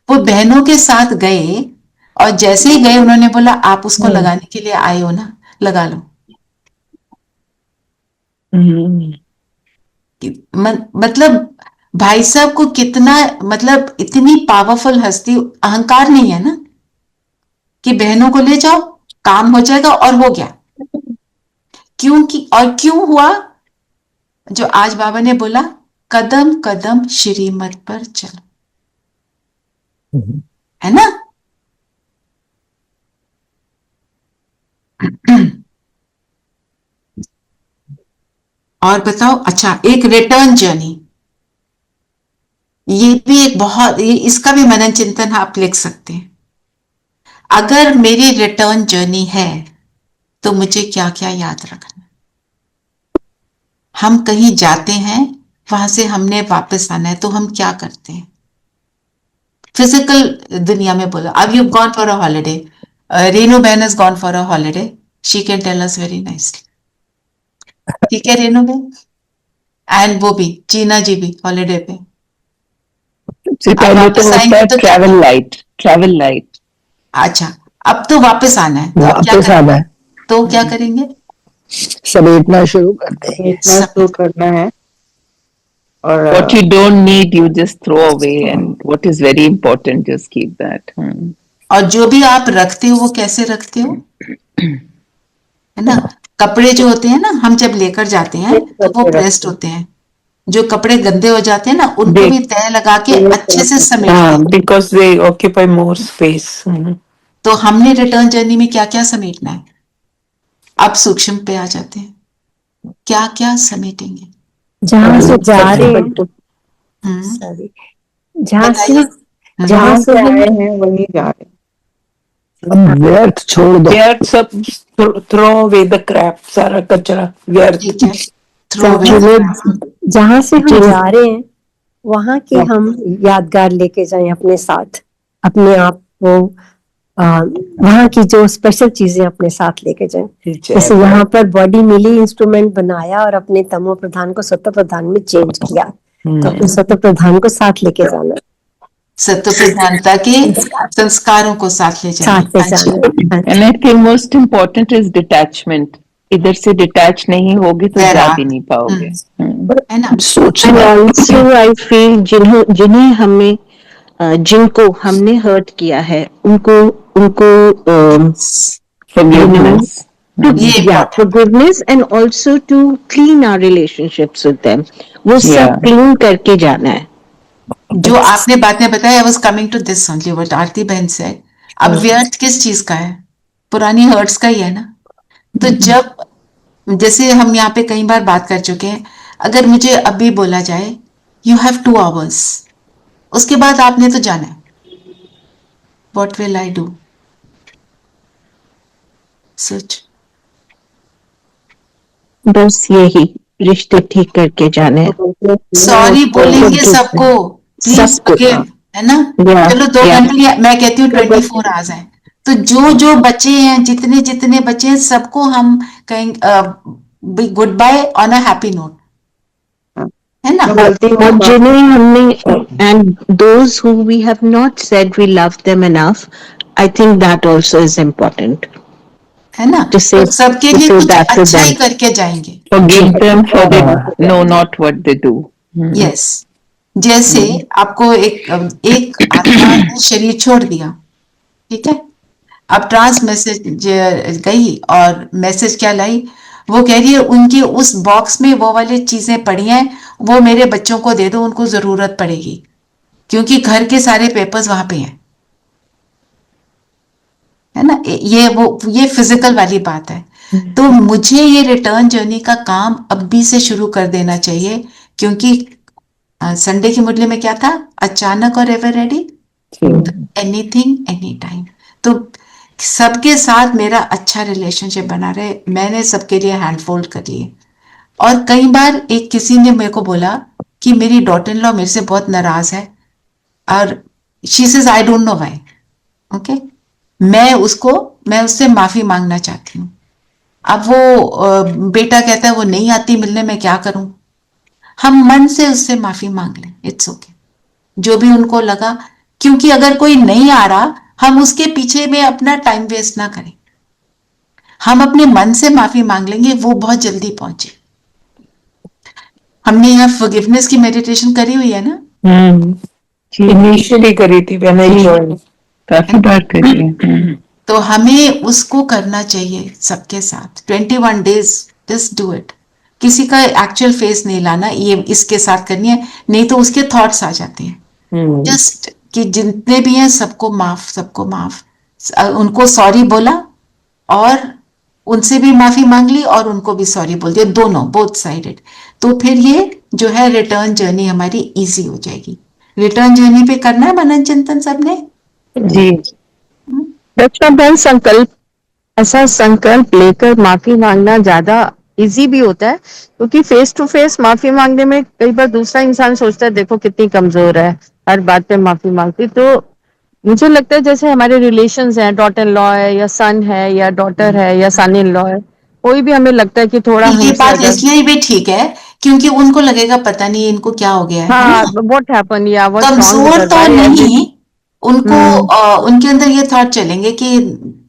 वो बहनों के साथ गए और जैसे ही गए उन्होंने बोला आप उसको लगाने के लिए आए हो ना, लगा लो। मतलब भाई साहब को कितना, मतलब इतनी पावरफुल हस्ती, अहंकार नहीं है ना कि बहनों को ले जाओ काम हो जाएगा, और हो गया। क्यों हुआ? जो आज बाबा ने बोला, कदम कदम श्रीमत पर चलो, है ना। और बताओ, अच्छा एक रिटर्न जर्नी, ये भी एक बहुत, इसका भी मनन चिंतन आप लिख सकते हैं। अगर मेरी रिटर्न जर्नी है तो मुझे क्या क्या याद रखना। हम कहीं जाते हैं, वहां से हमने वापस आना है, तो हम क्या करते हैं फिजिकल दुनिया में? बोलो, अब you gone for a holiday, Renu बहन has gone for a holiday, she can tell us very nicely. ठीक है रेनू बहन, एंड वो भी चीना जी भी हॉलिडे पे। पहले तो होता है ट्रैवल लाइट। अच्छा, अब तो वापस आना है, तो वापस आना है, तो क्या करेंगे? समेटना शुरू करते हैं, शुरू करना है। और what you don't need you just throw away, and what is very important just keep that. और जो भी आप रखते हो वो कैसे रखते हो, है ना। कपड़े जो होते हैं ना, हम जब लेकर जाते हैं तो वो प्रेस्ड होते हैं। जो कपड़े गंदे हो जाते हैं ना, उनको भी तय लगा के अच्छे से समेटते हैं, because they occupy more space. तो हमने रिटर्न जर्नी में क्या क्या समेटना है? अब सूक्ष्म पे आ जाते हैं, क्या क्या समेटेंगे? जहां से जा रहे हैं, हम्म, जहां से आए हैं वहीं जा रहे हैं। अब व्यर्थ छोड़ दो, व्यर्थ सब थ्रो अवे द क्रैप, सारा कचरा व्यर्थ। ठीक है, थ्रो अवे। जहां से हम जा रहे हैं वहां के हम यादगार लेके जाएं अपने साथ, अपने आप को वहां की जो स्पेशल चीजें अपने साथ लेके जाएं। जैसे यहाँ पर बॉडी मिली, इंस्ट्रूमेंट बनाया और अपने तमो प्रधान को सत्व प्रधान में चेंज किया, तो अपने सत्व प्रधान को साथ लेके जाना, सत्व प्रधानता के संस्कारों को साथ ले जाना। And I think most important is detachment. इधर से डिटैच नहीं होगी तो जा भी नहीं पाओगे, है ना। And also I feel जिन्हें जिनको हमने हर्ट किया है उनको forgiveness and also to clean our relationships with them, वो सब क्लीन करके जाना है। जो आपने बातें बताई, I was coming to this only what आरती बहन said। अब व्यर्थ किस चीज का है? पुरानी हर्ट्स का ही है ना। तो जब, जैसे हम यहाँ पे कई बार बात कर चुके हैं, अगर मुझे अभी बोला जाए यू हैव 2 hours, उसके बाद आपने तो जाना है, व्हाट विल आई डू? सच बस यही रिश्ते ठीक करके जाने, सॉरी बोलेंगे सबको, प्लीज फॉरगिव, है ना। चलो 2 घंटे, मैं कहती हूँ 24 hours है, तो जो बचे हैं, जितने बचे हैं, सबको हम कहेंगे goodbye on a happy note, है ना। और जिन्हें हमने and those who we have not said we love them enough, I think that also is important, है ना। तो सबके लिए कुछ अच्छा ही करके जाएंगे। Forgive them for they know not what they do. Yes, जैसे आपको एक आत्मा ने शरीर छोड़ दिया, ठीक है। अब ट्रांस मैसेज गई और मैसेज क्या लाई, वो कह रही है उनके उस बॉक्स में वो वाली चीजें पड़ी हैं, वो मेरे बच्चों को दे दो, उनको जरूरत पड़ेगी, क्योंकि घर के सारे पेपर्स वहां पे हैं, है ना। ये फिजिकल वाली बात है। तो मुझे ये रिटर्न जर्नी का काम अभी से शुरू कर देना चाहिए, क्योंकि संडे की मुरली में क्या था, अचानक और ever ready, anything any time. तो सबके साथ मेरा अच्छा रिलेशनशिप बना रहे, मैंने सबके लिए हैंड फोल्ड कर लिए। और कई बार एक किसी ने मेरे को बोला कि मेरी डॉटर इन लॉ मेरे से बहुत नाराज है, और she says I don't know why. Okay, मैं उससे माफी मांगना चाहती हूँ। अब वो बेटा कहता है वो नहीं आती मिलने, में क्या करूं? हम मन से उससे माफी मांग लें, इट्स ओके, जो भी उनको लगा। क्योंकि अगर कोई नहीं आ रहा, हम उसके पीछे में अपना टाइम वेस्ट ना करें, हम अपने मन से माफी मांग लेंगे, वो बहुत जल्दी पहुंचे। हमने यहाँ फॉरगिवनेस की मेडिटेशन करी हुई है ना? इनिशियली करी थी मैंने, काफी बार करी है। तो हमें उसको करना चाहिए सबके साथ 21 डेज, जस्ट डू इट। किसी का एक्चुअल फेस नहीं लाना, ये इसके साथ करनी है, नहीं तो उसके थॉट्स आ जाते हैं। जस्ट कि जितने भी हैं सबको माफ, सबको माफ, उनको सॉरी बोला और उनसे भी माफी मांग ली और उनको भी सॉरी बोल दिया, दोनों, बोथ साइडेड। तो फिर ये जो है रिटर्न जर्नी हमारी इजी हो जाएगी। रिटर्न जर्नी पे करना है मनन चिंतन सबने जी। रचना बहन, संकल्प, ऐसा संकल्प लेकर माफी मांगना ज्यादा इजी भी होता है, क्योंकि फेस टू फेस माफी मांगने में कई बार दूसरा इंसान सोचता है देखो कितनी कमजोर है, हर बात पे माफी मांगती। तो मुझे लगता है जैसे हमारे रिलेशंस हैं, डॉटर इन लॉ है या सन है या डॉटर है या सन इन लॉ है, कोई भी हमें लगता है कि थोड़ा ये हमसे बात अगर इसलिए भी ठीक है क्योंकि उनको लगेगा पता नहीं इनको क्या हो गया है हाँ ना? व्हाट हैपन या व्हाट्स रॉन्ग कमजोर विद तो हर, नहीं, उनको उनके अंदर ये थॉट चलेंगे कि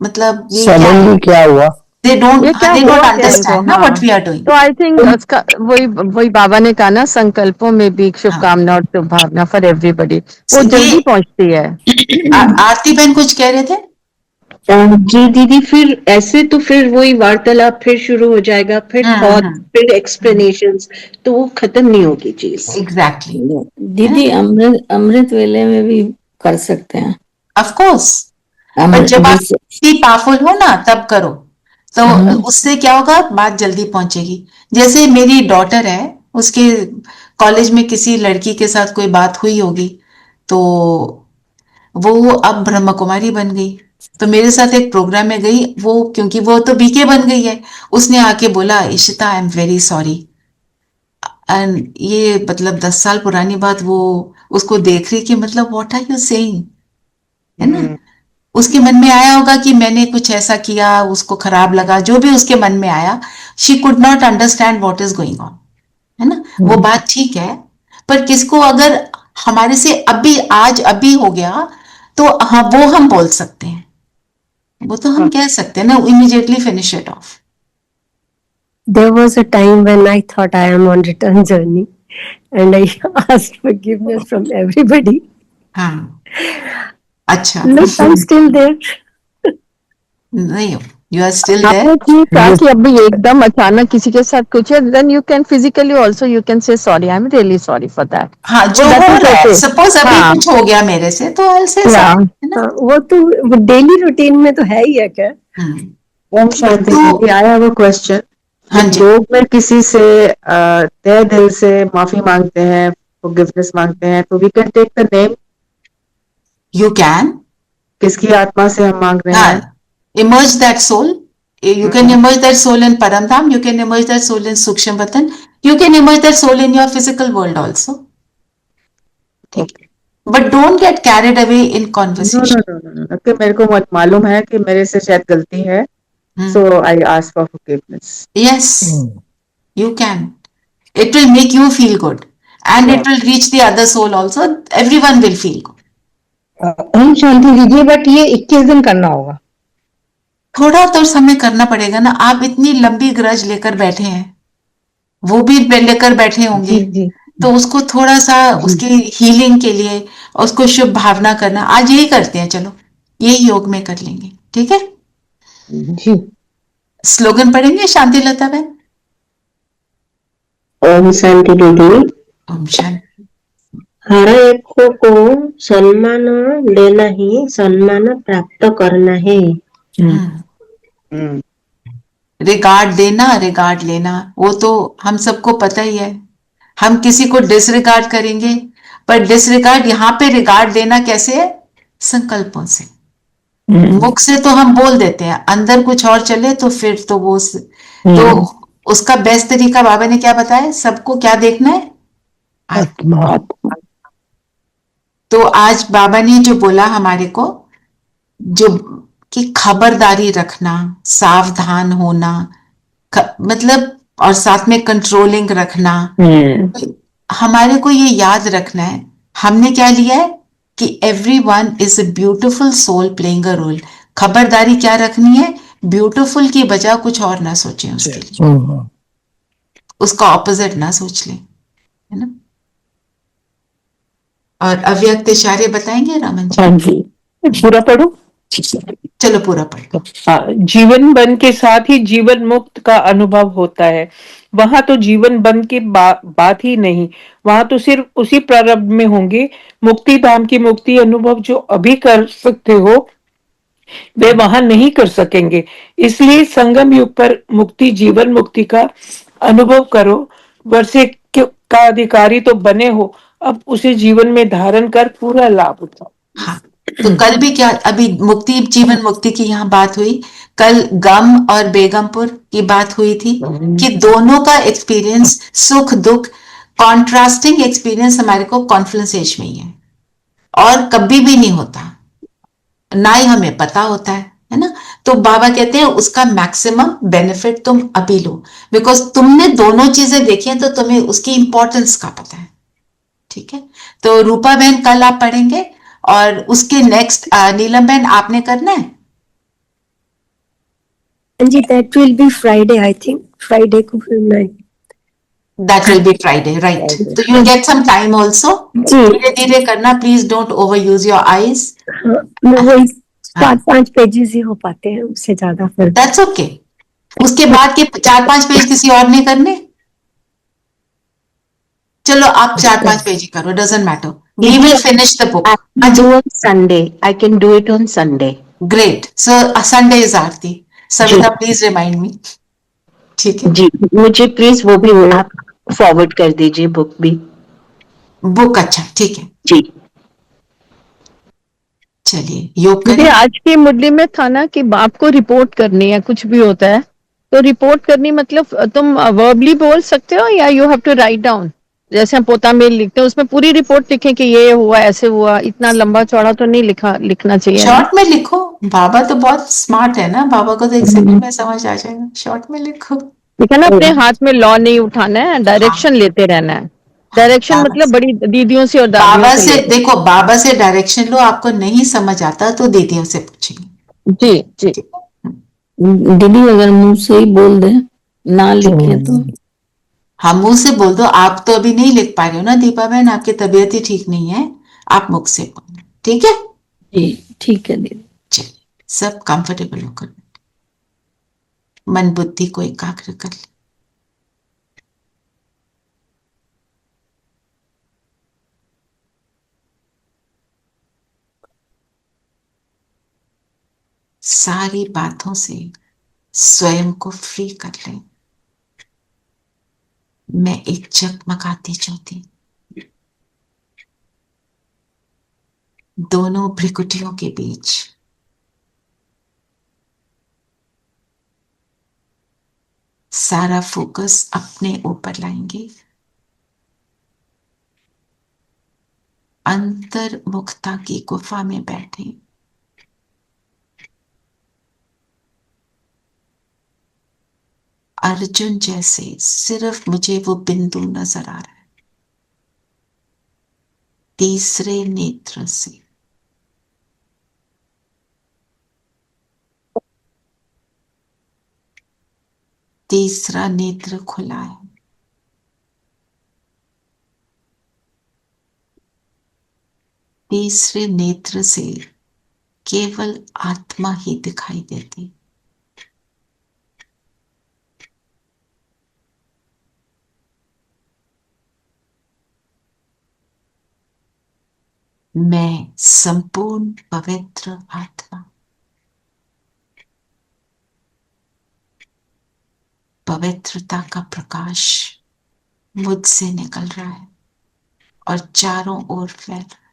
मतलब ये क्या है, सडनली क्या हुआ, दे डोंट ये क्या दे हुआ डोंट क्या इनको। अंडरस्टैंड ना हाँ, व्हाट वी आर डूइंग। तो आई थिंक उसका वही बाबा ने कहा ना, संकल्पों में भी शुभकामना और शुभभावना फॉर एवरीबडी, वो जल्दी ये पहुंचती है। आरती बहन कुछ कह रहे थे? जी दीदी, फिर ऐसे तो फिर वही वार्तालाप फिर शुरू हो जाएगा, फिर थॉट, फिर एक्सप्लेनेशंस, तो वो खत्म नहीं होगी चीज। एग्जैक्टली दीदी अमृत अमृत वेले में भी कर सकते हैं। ऑफ कोर्स, पर जब आप पावरफुल हो ना तब करो, तो उससे क्या होगा, बात जल्दी पहुंचेगी। जैसे मेरी डॉटर है, उसके कॉलेज में किसी लड़की के साथ कोई बात हुई होगी, तो वो अब ब्रह्म कुमारी बन गई, तो मेरे साथ एक प्रोग्राम में गई वो, क्योंकि वो तो बीके बन गई है। उसने आके बोला Ishita I am very sorry, and ये मतलब 10 साल पुरानी बात वो उसको देख रही कि मतलब व्हाट आर यू सेइंग, है ना? उसके मन में आया होगा कि मैंने कुछ ऐसा किया, उसको खराब लगा, जो भी उसके मन में आया, she could not understand what is going on, है ना? वो बात ठीक है, पर किसको अगर हमारे से अभी आज अभी हो गया तो हाँ वो हम बोल सकते हैं, वो तो हम कह सकते हैं ना, immediately finish it of. There was a time when I thought I am on return journey and I asked forgiveness from everybody. हाँ, अच्छा, Look, I'm still there. नहीं हो, यू आर स्टिल आपने देयर। ठीक कहा कि अभी एकदम अचानक किसी के साथ कुछ है, then you can physically also you can say sorry, I'm really sorry for that. हाँ, जो that हो is रहा है, okay. सपोज अभी हाँ। कुछ हो गया मेरे से तो आई से Yeah. है ना? वो तो डेली रूटीन में तो है ही है क्या? ओम शांति दीदी, आई हैव अ क्वेश्चन। हाँ जी, लोग में किसी से तहे दिल से माफी मांगते हैं, फॉरगिवनेस मांगते हैं, तो we can take the name, you can किसकी आत्मा से हम मांग रहे हैं। emerge that soul. You can emerge that soul in Paramdham, you can emerge that soul in Sukshma Vatan, you can emerge that soul in your physical world also. But don't get carried away in conversation. No. कि मेरे को मालूम है कि मेरे से शायद गलती है, so I ask for forgiveness. Yes, you can. It will make you feel good and it will reach the other soul also. Everyone will feel good. Om Shanti दीजिए, बट ये 21 दिन करना होगा। थोड़ा तो समय करना पड़ेगा ना, आप इतनी लंबी ग्रज लेकर बैठे हैं, वो भी लेकर बैठे होंगे, तो उसको थोड़ा सा उसकी हीलिंग के लिए उसको शुभ भावना करना, आज यही करते हैं, चलो ये योग में कर लेंगे, ठीक है जी। स्लोगन पढ़ेंगे शांति लता बहन? ओम शांति दीदी, ओम शांति। हर एक को सम्मान देना ही सम्मान प्राप्त करना है। रिगार्ड देना, रिगार्ड लेना, वो तो हम सबको पता ही है। हम किसी को डिसरिगार्ड करेंगे, पर डिसरिगार्ड यहाँ पे रिगार्ड देना कैसे है? संकल्पों से। मुख से तो हम बोल देते हैं, अंदर कुछ और चले तो फिर तो वो तो उसका बेस्ट तरीका बाबा ने क्या बताया, सबको क्या देखना है, आत्मा। तो आज बाबा ने जो बोला हमारे को, जो कि खबरदारी रखना, सावधान होना, मतलब और साथ में कंट्रोलिंग रखना, हमारे को ये याद रखना है, हमने क्या लिया है कि everyone is a beautiful soul playing a role. खबरदारी क्या रखनी है, ब्यूटीफुल की बजाय कुछ और ना सोचें उसके लिए, उसका ऑपोजिट ना सोच लें, है ना। और अव्यक्त इशारे बताएंगे रमन जी? हाँ जी, पूरा पढ़ो। चलो पूरा पढ़ो। जीवन बन के साथ ही जीवन मुक्त का अनुभव होता है। वहां तो जीवन बन की बात ही नहीं, वहां तो सिर्फ उसी प्रारंभ में होंगे। मुक्ति धाम की मुक्ति अनुभव जो अभी कर सकते हो वे वहां नहीं कर सकेंगे। इसलिए संगम युग पर मुक्ति जीवन मुक्ति का अनुभव करो। वर्षे का अधिकारी तो बने हो, अब उसे जीवन में धारण कर पूरा लाभ उठाओ। हाँ, तो कल भी क्या, अभी मुक्ति जीवन मुक्ति की यहाँ बात हुई, कल गम और बेगमपुर की बात हुई थी कि दोनों का एक्सपीरियंस, सुख दुख, कॉन्ट्रास्टिंग एक्सपीरियंस हमारे को कॉन्फ्लुएंस एज में ही है, और कभी भी नहीं होता, ना ही हमें पता होता है ना। तो बाबा कहते हैं उसका मैक्सिमम बेनिफिट तुम अभी लो, बिकॉज तुमने दोनों चीजें देखी हैं तो तुम्हें उसकी इंपॉर्टेंस का पता है। ठीक है, तो रूपा बहन कल आप पढ़ेंगे, और उसके नेक्स्ट नीलम बहन आपने करना है। जी, that will be Friday, I think Friday को फिर मैं, That will be Friday, right? So you get some time also. धीरे धीरे करना, please don't overuse your eyes. वही 4-5 पेजेस ही हो पाते हैं, उससे ज्यादा फिर That's okay. उसके बाद के 4-5 पेज किसी और ने करने, चलो आप 4-5 पेज ही करो, doesn't matter. We will finish the book. I do on Sunday. I can do it on Sunday. Great. So Sunday is Aarti. Savita, please remind me. ठीक है जी, मुझे प्लीज वो भी आप फॉरवर्ड कर दीजिए, बुक भी। बुक, अच्छा ठीक है जी। चलिए योग मुझे करें। आज की मुरली में था ना कि बाप को रिपोर्ट करनी है, कुछ भी होता है तो रिपोर्ट करनी, मतलब तुम वर्बली बोल सकते हो या you have to write down, जैसे हम पोता मेल लिखते हैं उसमें पूरी रिपोर्ट लिखें कि ये हुआ ऐसे हुआ, इतना लंबा चौड़ा तो नहीं लिखना चाहिए। शॉर्ट में लिखो, बाबा तो बहुत स्मार्ट है ना, बाबा को तो एक सेकंड में समझ आ जाएगा, शॉर्ट में लिखो। ठीक है ना, अपने हाथ में लॉ नहीं उठाना है, डायरेक्शन लेते रहना है। डायरेक्शन मतलब बड़ी दीदियों से और दादियों बाबा से, लेते। देखो बाबा से डायरेक्शन लो, आपको नहीं समझ आता तो दीदियों से पूछेंगे। जी जी। दीदी अगर मुंह से ही बोल दे, ना लिखे तो हाँ, मुंह से बोल दो, आप तो अभी नहीं लिख पा रहे हो ना दीपा बहन, आपकी तबीयत ही ठीक नहीं है, आप मुख से बोलो, ठीक है जी, ठीक है दीदी। चलिए सब कंफर्टेबल होकर मन बुद्धि को एकाग्र कर ले। सारी बातों से स्वयं को फ्री कर ले। मैं एक जगमगाती ज्योति दोनों भ्रिकुटियों के बीच सारा फोकस अपने ऊपर लाएंगे, अंतर्मुखता की गुफा में बैठे, अर्जुन जैसे सिर्फ मुझे वो बिंदु नजर आ रहा है, तीसरे नेत्र से तीसरा नेत्र खुला है, तीसरे नेत्र से केवल आत्मा ही दिखाई देती। मैं संपूर्ण पवित्र आत्मा, पवित्रता का प्रकाश मुझसे निकल रहा है और चारों ओर फैल रहा है।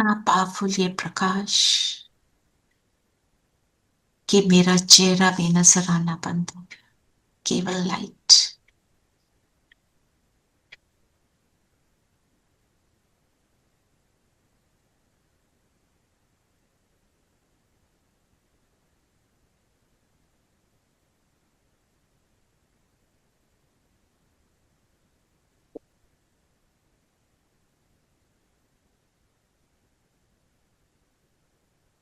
इतना पावरफुल ये प्रकाश कि मेरा चेहरा भी नजर आना बंद हो गया, केवल लाइट।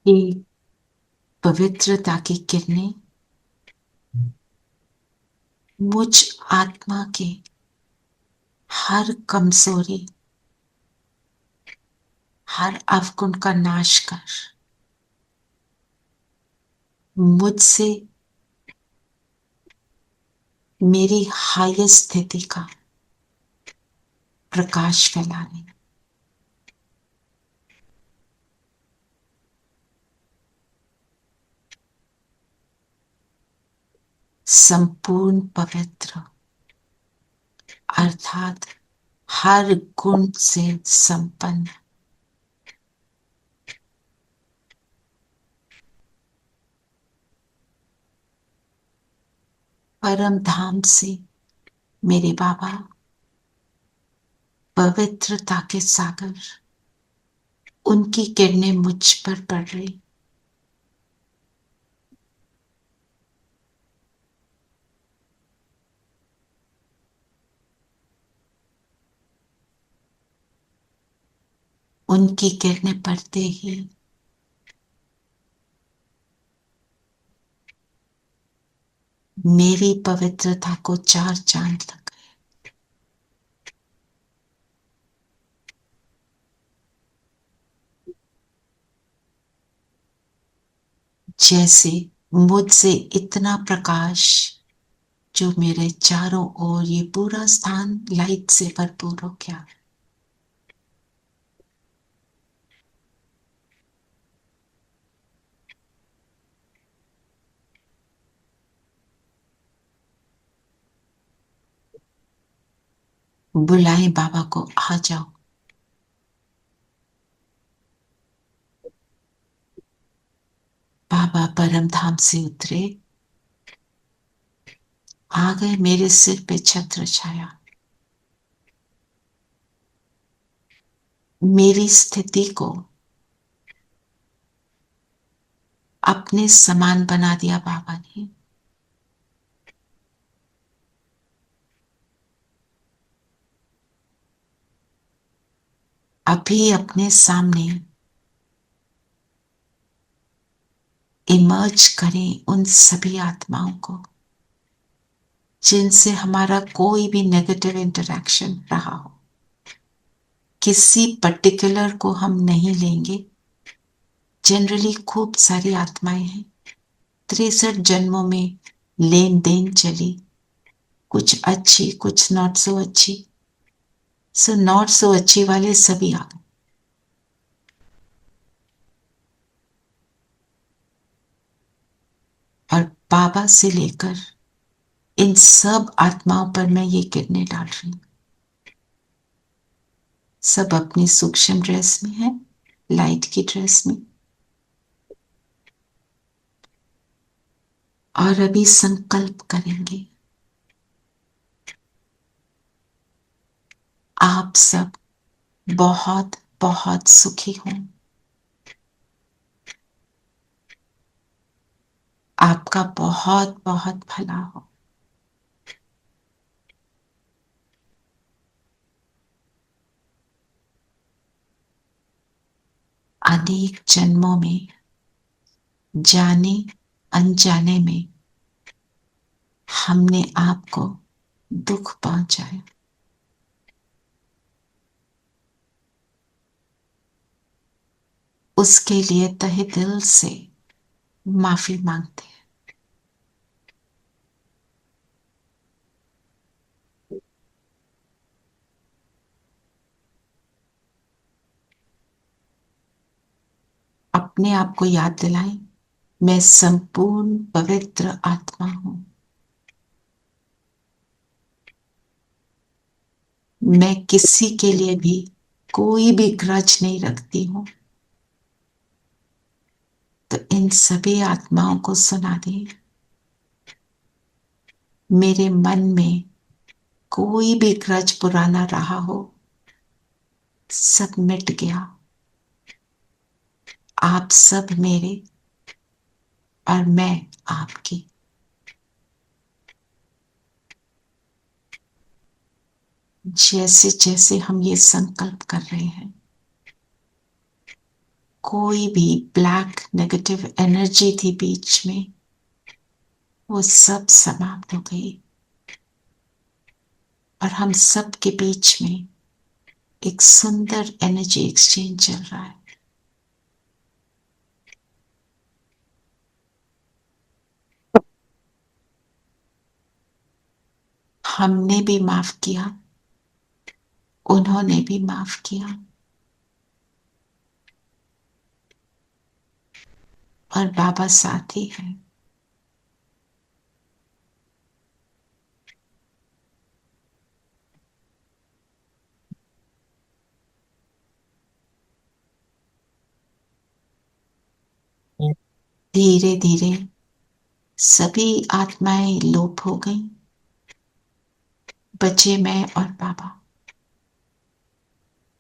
ये पवित्रता की किरणें मुझ आत्मा के हर कमजोरी, हर अवगुण का नाश कर मुझसे मेरी हाईएस्ट स्थिति का प्रकाश फैलाने। संपूर्ण पवित्र अर्थात हर गुण से संपन्न परम धाम से मेरे बाबा पवित्रता के सागर, उनकी किरणें मुझ पर पड़ रही। उनकी किरणें पड़ते ही मेरी पवित्रता को चार चांद लग गए। जैसे मुझसे इतना प्रकाश जो मेरे चारों ओर, ये पूरा स्थान लाइट से भरपूर हो गया। बुलाएं बाबा को, आ जाओ। बाबा परम धाम से उतरे, आ गए मेरे सिर पे छत्र छाया। मेरी स्थिति को अपने समान बना दिया बाबा ने। अभी अपने सामने इमर्ज करें उन सभी आत्माओं को जिनसे हमारा कोई भी नेगेटिव इंटरैक्शन रहा हो। किसी पर्टिकुलर को हम नहीं लेंगे। जनरली खूब सारी आत्माएं हैं, 63 जन्मों में लेन देन चली, कुछ अच्छी कुछ नॉट सो अच्छी। सो नॉट सो अच्छी वाले सभी आ गए। और बाबा से लेकर इन सब आत्माओं पर मैं ये किरणें डाल रही हूं। सब अपनी सूक्ष्म ड्रेस में है, लाइट की ड्रेस में। और अभी संकल्प करेंगे, आप सब बहुत बहुत सुखी हों। आपका बहुत बहुत भला हो। अनेक जन्मों में जाने अनजाने में हमने आपको दुख पहुंचाया। उसके लिए तहे दिल से माफी मांगते हैं। अपने आप को याद दिलाएं, मैं संपूर्ण पवित्र आत्मा हूं। मैं किसी के लिए भी कोई भी ग्रज नहीं रखती हूं। तो इन सभी आत्माओं को सुना दें, मेरे मन में कोई भी ग्रज पुराना रहा हो, सब मिट गया। आप सब मेरे और मैं आपकी। जैसे जैसे हम ये संकल्प कर रहे हैं, कोई भी ब्लैक नेगेटिव एनर्जी थी बीच में, वो सब समाप्त हो गई और हम सब के बीच में एक सुंदर एनर्जी एक्सचेंज चल रहा है। हमने भी माफ किया, उन्होंने भी माफ किया, और बाबा साथ ही है। धीरे धीरे सभी आत्माएं लोप हो गईं, बचे मैं और बाबा,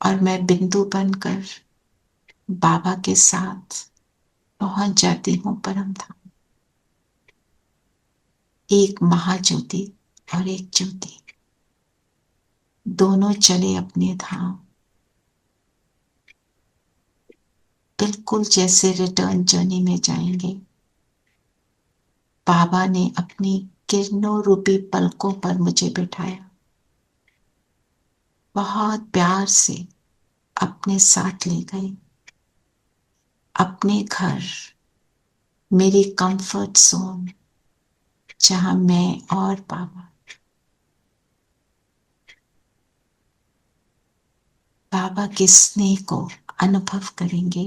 और मैं बिंदु बनकर बाबा के साथ पहुंच जाती हूं परम धाम। एक महाज्योति और एक ज्योति, दोनों चले अपने धाम, बिल्कुल जैसे रिटर्न जर्नी में जाएंगे। बाबा ने अपनी किरणों रूपी पलकों पर मुझे बिठाया, बहुत प्यार से अपने साथ ले गए, अपने घर, मेरी कंफर्ट जोन, जहां मैं और बाबा के स्नेह को अनुभव करेंगे,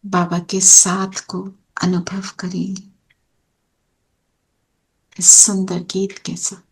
बाबा के साथ को अनुभव करेंगे इस सुंदर गीत के साथ।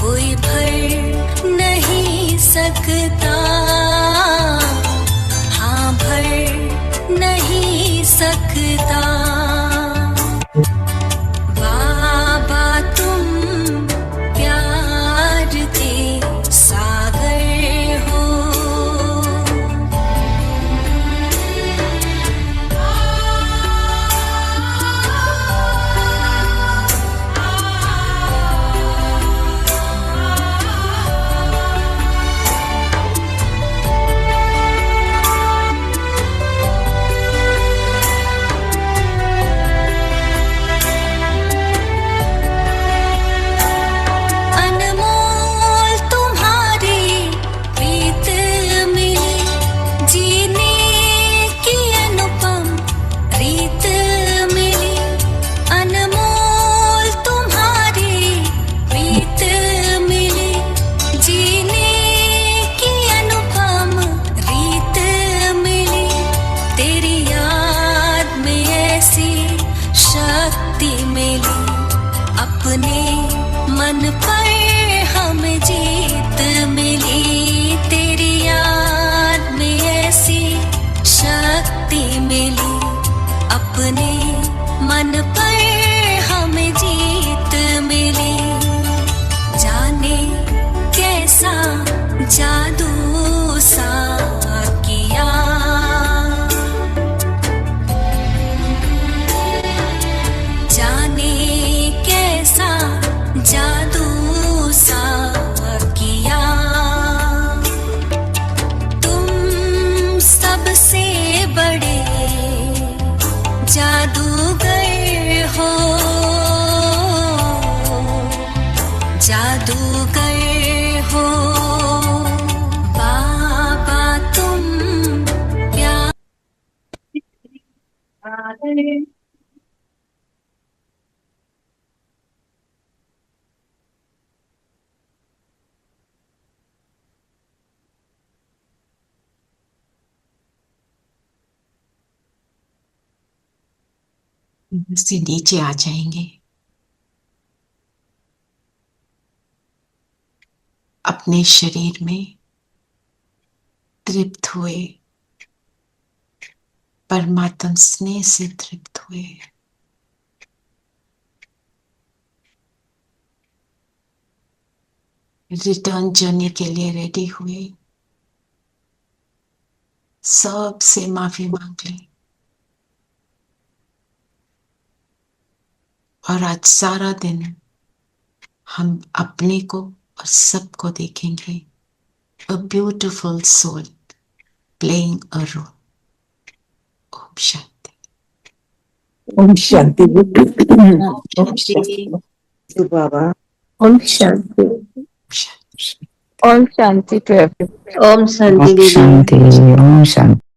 कोई भर नहीं सकता। मन पर हमें जीत मिली, तेरी याद में ऐसी शक्ति मिली, अपने मन पर हमें जीत मिली। जाने कैसा जादू सा किया, जाने कैसा जादू सा किया। तुम सबसे बड़े जादूगर हो, जादूगर हो बाबा तुम प्यार। से नीचे आ जाएंगे, अपने शरीर में तृप्त हुए, परमात्मा स्नेह से तृप्त हुए। रिटर्न जर्नी के लिए रेडी हुए, सबसे माफी मांग ली और आज सारा दिन हम अपने को और सबको देखेंगे। A beautiful soul playing a role. ओम शांति। ओम शांति। ओम शांति बाबा। ओम शांति। ओम शांति टू एवरीवन। ओम शांति ओम दीदी। शांति, ओम शांति।